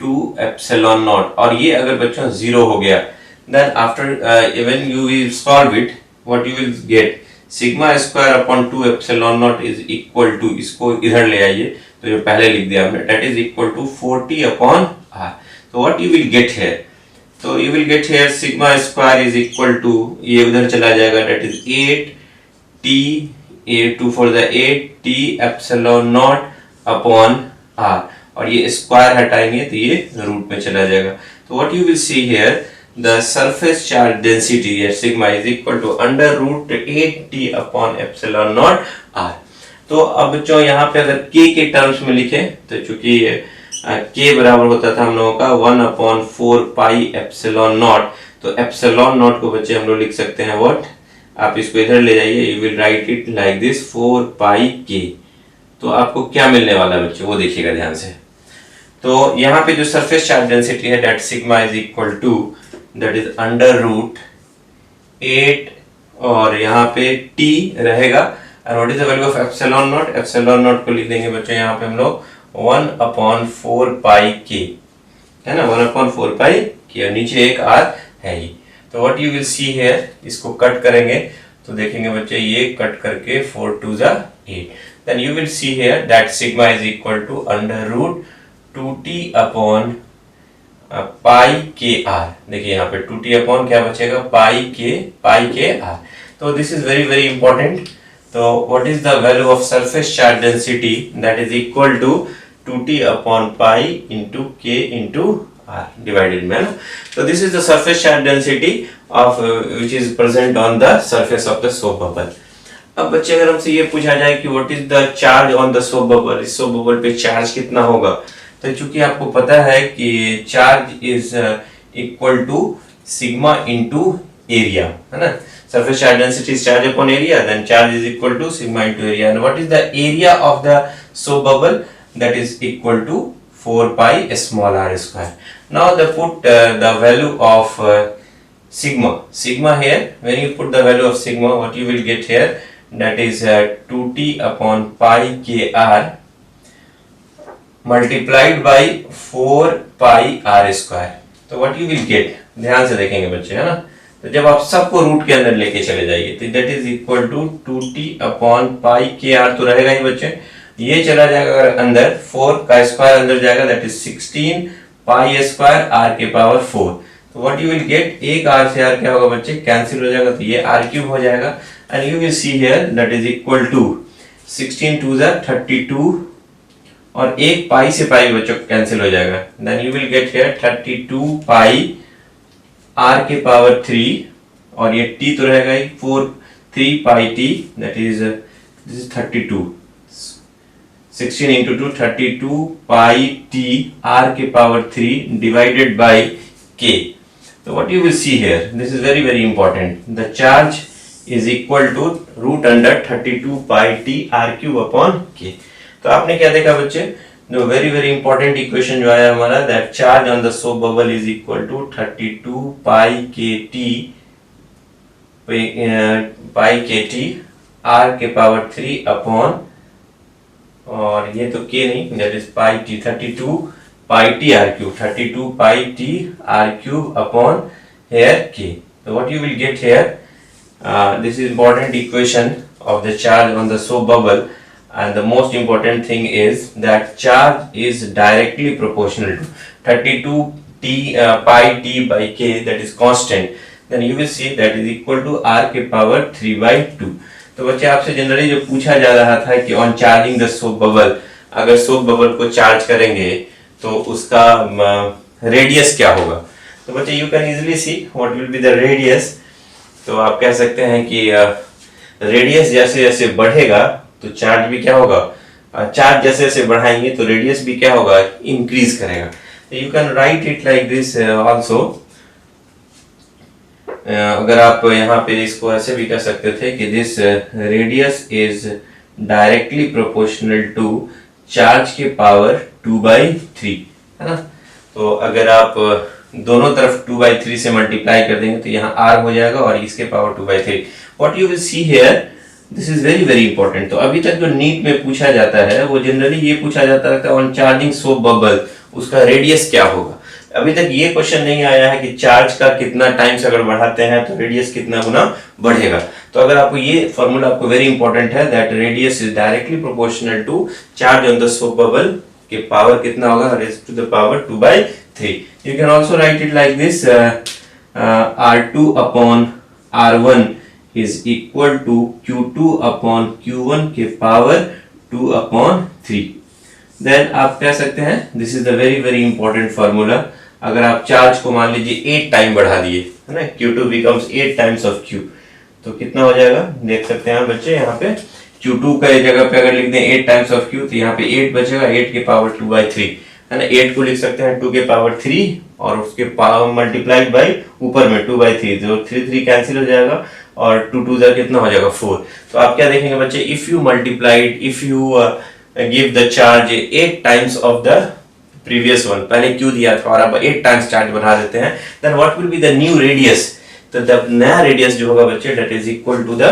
2 epsilon naught। और ये अगर बच्चों 0 हो गया, then after when you will solve it, what you will get, sigma square upon 2 epsilon naught is equal to, इसको इधर ले आइए तो जो पहले लिख दिया हमने, that is equal to 40 upon r। तो what you will get here, तो you will get here sigma square is equal to, ये उधर चला जाएगा, that is 8 t, 2 for the 8 t epsilon naught upon r, और ये स्क्वायर हटाएंगे तो ये रूट में चला जाएगा। तो what you will see here, the surface charge density at sigma is equal to under root 8 t upon epsilon naught r। तो अब बच्चों यहाँ पे अगर k के टर्म्स में लिखे तो चूंकि k बराबर होता था हम लोगों का 1/4 पाई एप्सिलॉन नॉट, तो एप्सिलॉन नॉट को बच्चे हम लोग लिख सकते हैं व्हाट, आप इसको इधर ले जाइए, you will right it like this 4 pi k। तो आपको क्या मिलने वाला है बच्चों वो देखिएगा ध्यान से। तो यहाँ पे जो सरफेस चार्ज डेंसिटी है that sigma is equal to that is under root 8 और यहाँ पे t रहेगा, and what is the value of epsilon naught, epsilon naught को लिख देंगे बच्चों यहाँ पे हम लोग 1/4 पाई k, है ना, 1/4 पाई k, और नीचे एक r है ही। तो what you will see here, इसको कट करेंगे तो देखेंगे बच्चे ये कट करके 4 2 जा 8, then you will see here that sigma is equal to under root 2t upon pi के आर। देखिए यहाँ पे 2t अपॉन क्या बचेगा, पाई के आर। तो this is very very important. तो what is the value of surface charge density, that is equal to 2t upon pi into K into R divided में, ना। तो this is the surface charge density of which is present on the surface of the soap bubble. अब बच्चे अगर हमसे ये पूछा जाए कि what is the charge on the soap bubble, इस सोप बबल पे चार्ज कितना होगा, तो चूंकि आपको पता है कि charge is equal to sigma into area, है ना। surface charge density is charge upon area, then charge is equal to sigma into area. And what is the area of the soap bubble? That is equal to 4 pi small r square. Now they put the value of sigma here. When you put the value of sigma, what you will get here, that is 2t upon pi kr multiplied by 4 pi r square. तो what you will get, ध्यान से देखेंगे बच्चे, है ना। तो जब आप सबको रूट के अंदर लेके चले जाइए तो that is equal to 2t upon pi के आर तो रहेगा ही बच्चे, ये चला जाएगा अगर अंदर 4 का स्क्वायर अंदर जाएगा, that is 16 pi square r के पावर 4. तो व्हाट यू विल गेट, एक आर से आर क्या होगा बच्चे, कैंसिल हो जाएगा, तो ये आर क्यूब हो जाएगा. And you will see here that is equal to 16 two ज़ा 32 और एक पाई से पाई बच्चों कैंसिल हो जाएगा. Then you will get here 32 pi r के पावर 3 और ये t तो रहेगा ही 3 pi t, that is this is 32. 16 into 2 32 pi t r के पावर 3 डिवाइडेड बाय k. तो what you will see here, this is very very important, the charge is equal to root under 32 pi t r cube upon k. तो आपने क्या देखा बच्चे, no very very important equation जो आया हमारा, that charge on the soap bubble is equal to 32 pi k t r के power 3 upon, और ये तो के नहीं, that is pi t, 32 pi T R cube, 32 pi T R cube upon here k. तो what you will get here, this is important equation of the charge on the soap bubble. And the most important thing is that charge is directly proportional to 32 t pi t by k, that is constant. Then you will see that is equal to r के power 3 by 2. तो बच्चे आपसे generally जो पूछा जा रहा था कि on charging the soap bubble, अगर soap bubble को चार्ज करेंगे तो उसका रेडियस क्या होगा. तो बच्चे you can easily see what will be the radius. तो आप कह सकते हैं कि रेडियस जैसे जैसे बढ़ेगा तो चार्ज भी क्या होगा, चार्ज जैसे जैसे बढ़ाएंगे तो रेडियस भी क्या होगा, इंक्रीज करेगा. You can write it like this also. अगर आप यहाँ पे इसको ऐसे भी कह सकते थे कि this radius is directly proportional to charge के पावर 2/3, है ना. तो अगर आप दोनों तरफ 2/3 से मल्टीप्लाई कर देंगे तो यहाँ r हो जाएगा और इसके power 2/3. What you will see here, this is very very important. तो अभी तक जो नीट में पूछा जाता है वो जनरली ये पूछा जाता है ऑन चार्जिंग सोप बबल उसका रेडियस क्या होगा. अभी तक ये क्वेश्चन नहीं आया है कि चार्ज का कितना टाइम्स अगर बढ़ाते हैं तो रेडियस कितना गुना बढ़ेगा. तो अगर आपको ये फॉर्मूला आपको वेरी इंपॉर्टेंट है, that radius is directly proportional to charge on the soap bubble के पावर कितना होगा, raise to the power 2/3. You can also write it like this, r2 upon r1 is equal to q2 upon q1 के power 2/3. Then आप कह सकते हैं this is the very very important formula. अगर आप चार्ज को मान लीजिए 8 टाइम बढ़ा दिए, है ना, q2 becomes 8 times of q, तो कितना हो जाएगा देख सकते हैं बच्चे. यहाँ पे q2 का जगह पे अगर लिख दें 8 times of q तो यहाँ पे 8 बचेगा, 8 के पावर 2/3, है ना. 8 को लिख सकते हैं 2 के पावर 3 और उसके पावर मल्टीप्लाइड बाई ऊपर में 2/3, जो 3 कैंसिल हो जाएगा और 2 ज़ा कितना हो जाएगा 4. तो आप क्या देखेंगे बच्चे, if you multiplied, if you give the charge 8 times of the previous one, पहले क्यू दिया था और अब 8 टाइम्स चार्ज बढ़ा देते हैं, then what will be the new radius. तो द नया रेडियस जो होगा बच्चे that is equal to the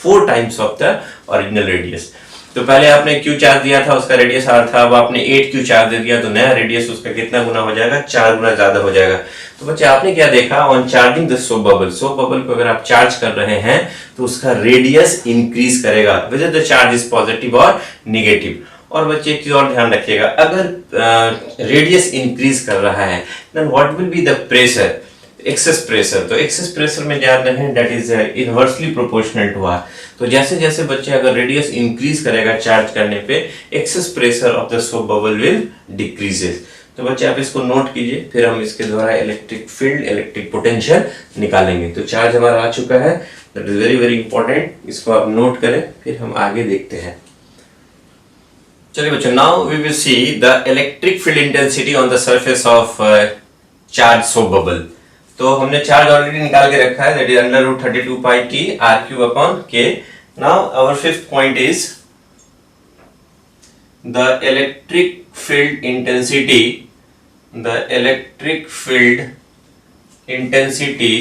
4 times of the original radius. तो पहले आपने क्यू चार्ज दिया था उसका रेडियस r था, अब आपने 8 क्यू चार्ज दे दिया तो नया रेडियस उसका कितना गुना हो जाएगा, 4 गुना ज्यादा हो जाएगा. तो बच्चे आपने क्या देखा, on charging the soap bubble, soap bubble को अगर आप चार्ज कर रहे हैं तो उसका रेडियस इंक्रीज करेगा whether the charge is positive और नेगेटिव. और बच्चे एक चीज और ध्यान रखिएगा, अगर रेडियस इंक्रीज कर रहा है then what will be the pressure, excess pressure. तो एक्सेस प्रेशर में याद रखें that is inversely proportional to r. तो जैसे जैसे बच्चे अगर रेडियस इंक्रीज करेगा चार्ज करने पे, excess pressure of the soap bubble will decreases. तो बच्चे आप इसको नोट कीजिए, फिर हम इसके द्वारा इलेक्ट्रिक फील्ड, इलेक्ट्रिक पोटेंशियल निकालेंगे. तो चार्ज हमारा आ चुका है, that is very very important, इसको आप नोट करें, फिर हम आगे देखते हैं. चलिए बच्चों, now we will see the electric field intensity on the surface of charge soap bubble. तो हमने चार्ज ऑलरेडी निकाल के रखा है, that is under root 32 pi T R cube upon K. Now our fifth point is the electric field intensity, the electric field intensity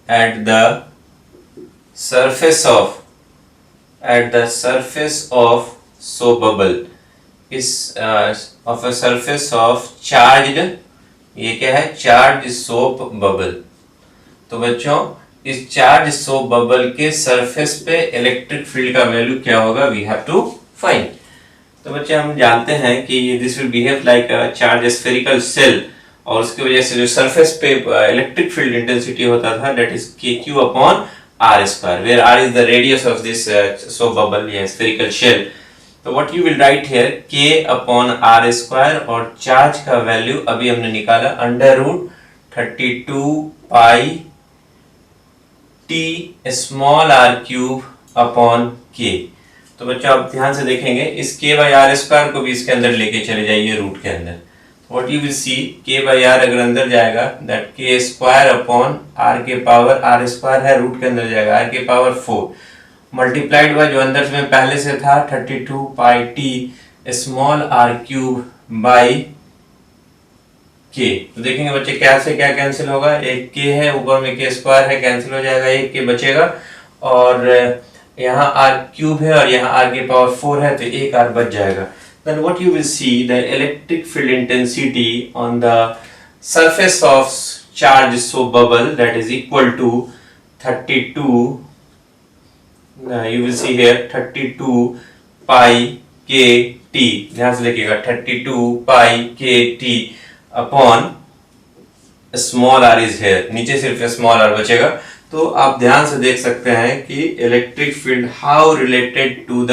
at the surface of soap bubble is of a surface of charged, ये क्या है, charge soap bubble. तो बच्चों इस charge soap bubble के surface पे electric field का value क्या होगा, वी हैव टू फाइंड। तो बच्चे हम जानते हैं कि this will behave like a charge spherical shell, और उसकी वजह से जो सरफेस पे इलेक्ट्रिक फील्ड इंटेंसिटी होता था that is k q upon r square, where r is the radius of this soap bubble या स्फेरिकल शेल। तो what you will write here, k upon r square, और charge का value अभी हमने निकाला under root 32 pi T small r cube upon k. तो बच्चों आप ध्यान से देखेंगे, इस के बाई आर स्क्वायर को भी इसके अंदर लेके चले जाइए रूट के अंदर। What you will see, k by r अगर अंदर जाएगा that k square upon r के पावर r स्क्वायर है, रूट के अंदर जाएगा r के पावर 4 मल्टीप्लाइड बाय जो अंदर में पहले से था 32 pi T small r cube by k। तो देखेंगे बच्चे क्या से क्या कैंसिल होगा, एक k है ऊपर में k स्क्वायर है, कैंसिल हो जाएगा, एक k बचेगा, और यहाँ r क्यूब है और यहाँ r के पावर 4 है, तो एक r बच जाएगा। Then what you will see, the electric field intensity on the surface of charged soap bubble, that is equal to 32, you will see here 32 pi k t, ध्यान से लिखिएगा 32 pi k t upon small r is here, नीचे सिर्फ small r बचेगा। तो आप ध्यान से देख सकते हैं कि electric field how related to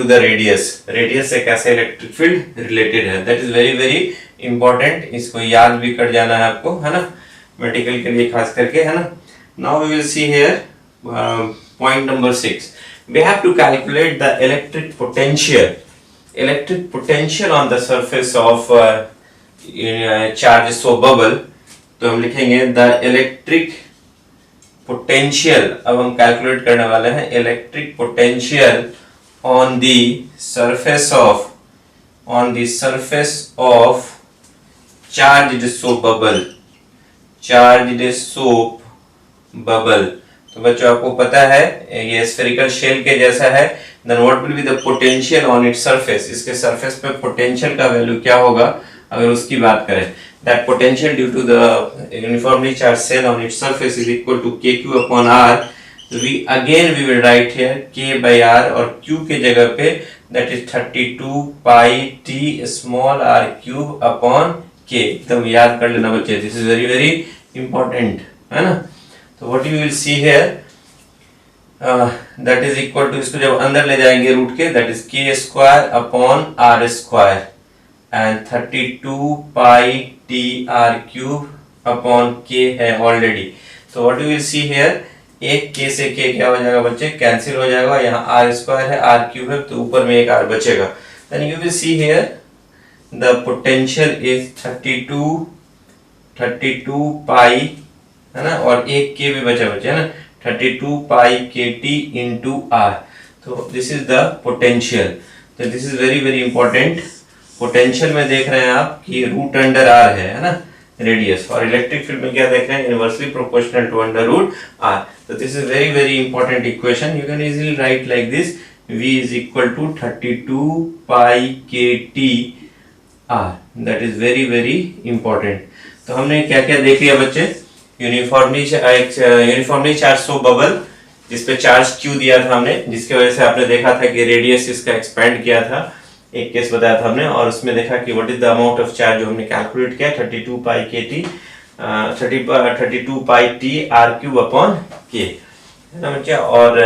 the radius से कैसे इलेक्ट्रिक फील्ड रिलेटेड है, that is very very important. इसको याद भी कर जाना है आपको, है ना, मेडिकल के लिए खास करके, है ना। Now we will see here point number 6, we have to calculate the electric potential on the surface of charge soap bubble. तो हम लिखेंगे द इलेक्ट्रिक पोटेंशियल, अब हम कैलकुलेट करने वाले हैं electric potential on the surface of charged soap bubble. तो बच्चों आपको पता है ये स्फेरिकल शेल के जैसा है, then what will be the potential on its surface, इसके सरफेस पे पोटेंशियल का वैल्यू क्या होगा अगर उसकी बात करें, that potential due to the uniformly charged cell on its surface is equal to kq upon r. we will write here k by r और q के जगह पे that is 32 pi t small r cube upon k। एकदम याद कर लेना बच्चे, this is very very important, है ना। तो what you will see here that is equal to, इसको जब अंदर ले जाएंगे रूट के, that is k square upon r square and 32 pi t r cube upon k है ऑलरेडी। तो what you will see here, एक k से k क्या हो जाएगा बच्चे, कैंसिल हो जाएगा, यहाँ r स्क्वायर है, r क्यूब है, तो ऊपर में एक r बचेगा। Then you will see here the potential is 32 pi, है ना, और एक k भी बचा है ना, 32 pi k T into r। तो दिस इज द पोटेंशियल। तो this is very very important. Potential में देख रहे हैं आप कि रूट अंडर आर है ना, रेडियस, और इलेक्ट्रिक फील्ड में क्या देख रहे हैं, inversely proportional to under root R. तो this is very very important equation, you can easily write like this, v is equal to 32 pi k t r, that is very very important। तो हमने क्या क्या देख लिया बच्चे, uniformly charge soap bubble जिसपे charge q दिया था हमने, जिसके वजह से आपने देखा था कि रेडियस इसका एक्सपेंड किया था, एक केस बताया था हमने, और उसमें देखा कि what is the amount of charge जो हमने कैलकुलेट किया 32 pi k t 32 pi T R cube upon k, है ना बच्चे। और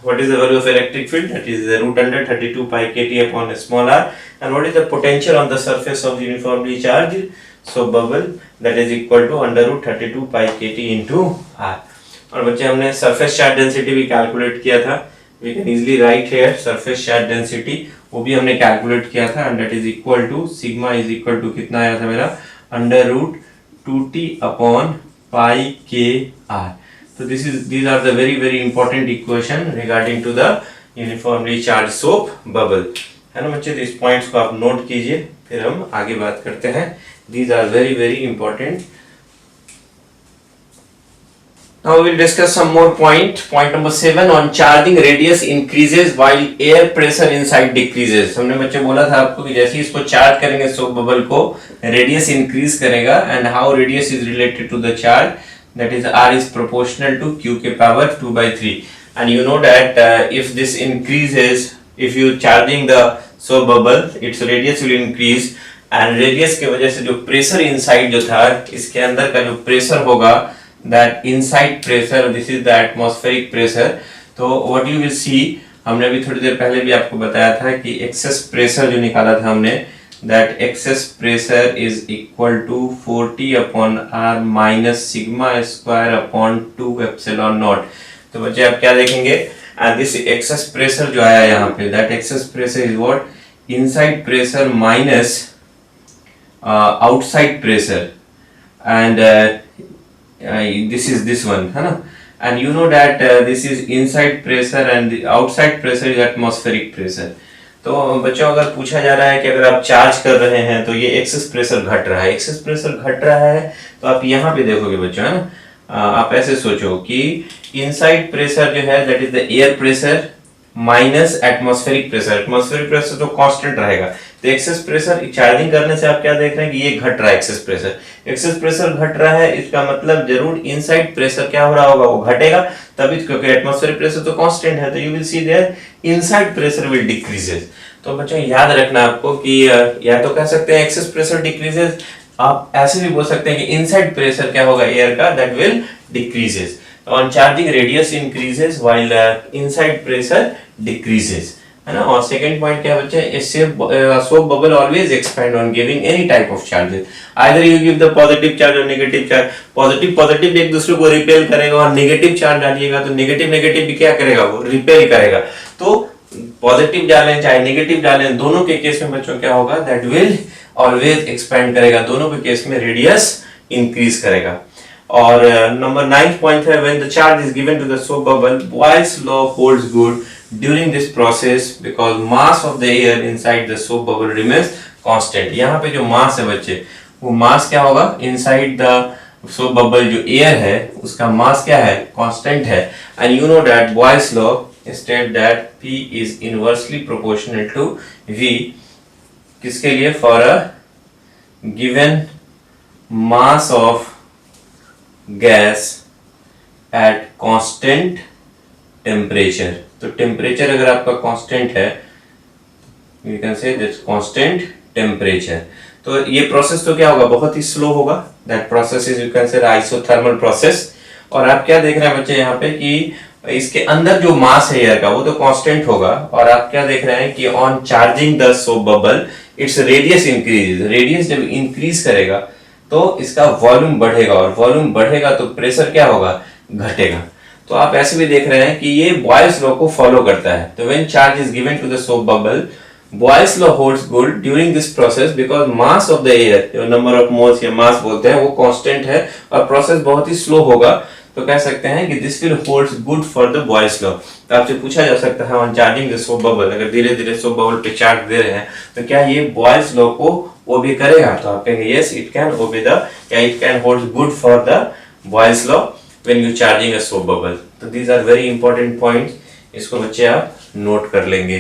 what is the value of electric field, that is root under 32 pi k t upon small r, and what is the potential on the surface of uniformly charged soap bubble, that is equal to under root 32 pi k T into r. और बच्चे हमने surface charge density भी calculate किया था। We can easily write here surface charge density, वो भी हमने calculate किया था, and that is equal to sigma is equal to कितना आया था मेरा, under root 2t upon pi के आर। तो these are the very important equation regarding to the uniformly charged soap bubble, है ना बच्चे। तो इस पॉइंट्स को आप नोट कीजिए, फिर हम आगे बात करते हैं। These are very important. Now we will discuss some more point number 7 on charging radius increases while air pressure inside decreases। हमने बच्चे बोला था आपको कि जैसे ही इसको चार्ज करेंगे सोप बबल को, रेडियस इंक्रीज करेगा, and how radius is related to the charge, that is R is proportional to Q के power 2/3, and you know that if this increases, if you charging the soap bubble, its radius will increase, and radius के वजह से जो pressure inside जो था, इसके अंदर का जो pressure होगा, that inside pressure, this is the atmospheric pressure। तो what you will see, हमने अभी थोड़ी देर पहले भी आपको बताया था कि excess pressure जो निकाला था हमने, that excess pressure is equal to 40 upon R minus sigma square upon 2 epsilon naught। तो बच्चे आप क्या देखेंगे, and this excess pressure जो आया यहाँ पे, that excess pressure is what, inside pressure minus outside pressure, and this is this one, है ना, and you know that this is inside pressure and the outside pressure is atmospheric pressure। तो बच्चों अगर पूछा जा रहा है कि अगर आप चार्ज कर रहे हैं तो ये एक्सेस प्रेशर घट रहा है, एक्सेस प्रेशर घट रहा है, तो आप यहाँ पे देखोगे बच्चों, है ना, आप ऐसे सोचो कि इनसाइड प्रेशर जो है that is the air pressure minus atmospheric pressure. Atmospheric pressure तो कांस्टेंट रहेगा, तो एक्सेस प्रेशर चार्जिंग करने से आप क्या देख रहे हैं कि ये घट रहा है, एक्सेस प्रेशर घट रहा है, इसका मतलब जरूर इनसाइड प्रेशर क्या हो रहा होगा, वो घटेगा तभी, क्योंकि एटमॉस्फेरिक प्रेशर तो कांस्टेंट है, तो you will see there inside pressure will decreases. तो बच्चों याद रखना आपको कि या तो कह सकते हैं एक्सेस प्रेशर डिक्रीजेस, आप ऐसे भी बोल सकते हैं कि इनसाइड प्रेशर क्या होगा एयर का, that will decreases. On charging radius increases while inside pressure decreases, है ना। और सेकंड पॉइंट क्या है बच्चे, इससे soap bubble always expand on giving any type of charges, either you give the positive charge और नेगेटिव चार्ज। पॉजिटिव एक दूसरे को रिपेल करेगा, और नेगेटिव चार्ज डालिएगा तो नेगेटिव भी क्या करेगा, वो रिपेल करेगा। तो पॉजिटिव डालें चाहे नेगेटिव डालें, दोनों के केस में बच्चों क्या होगा, दैट विल ऑलवेज एक्सपैंड करेगा, दोनों के केस में रेडियस इंक्रीज करेगा। और नंबर 9th पॉइंट है, when the charge is given to the soap bubble, Boyle's law holds good during this process because mass of the air inside the soap bubble remains constant। यहाँ पे जो mass है बच्चे, वो mass क्या होगा, inside the soap bubble जो air है उसका mass क्या है, constant है, and you know that Boyle's law state that P is inversely proportional to V, किसके लिए, for a given mass of gas at constant temperature। तो टेम्परेचर अगर आपका कांस्टेंट है, यू कैन से दैट्स कांस्टेंट टेम्परेचर, तो ये प्रोसेस तो क्या होगा, बहुत ही स्लो होगा, that process is you can से आइसोथर्मल प्रोसेस। और आप क्या देख रहे हैं बच्चे यहाँ पे कि इसके अंदर जो मास है एयर का वो तो कांस्टेंट होगा, और आप क्या देख रहे हैं कि on charging the soap bubble its radius increase, radius जब इंक्रीज करेगा तो इसका वॉल्यूम बढ़ेगा, और वॉल्यूम बढ़ेगा तो प्रेशर क्या होगा, घटेगा। तो आप ऐसे भी देख रहे हैं कि ये बॉयल्स लॉ को फॉलो करता है। तो when charge is given to the soap bubble, Boyle's law holds good during this process because mass of the air, जो नंबर ऑफ मोल्स या मास बोलते हैं, वो कांस्टेंट है और प्रोसेस बहुत ही स्लो होगा। तो कह सकते हैं कि this will holds good for the Boyle's law. तो आपसे पूछा जा सकता है on charging the soap bubble, अगर धीरे धीरे सोप बबल पे चार्ज दे रहे हैं तो क्या ये बॉयल्स लॉ को ओबे करेगा, तो आप कहेंगे yes it can obey the, या it can hold good for the Boyle's law when you charging a soap bubble। तो these are very important points, इसको बच्चे आप नोट कर लेंगे।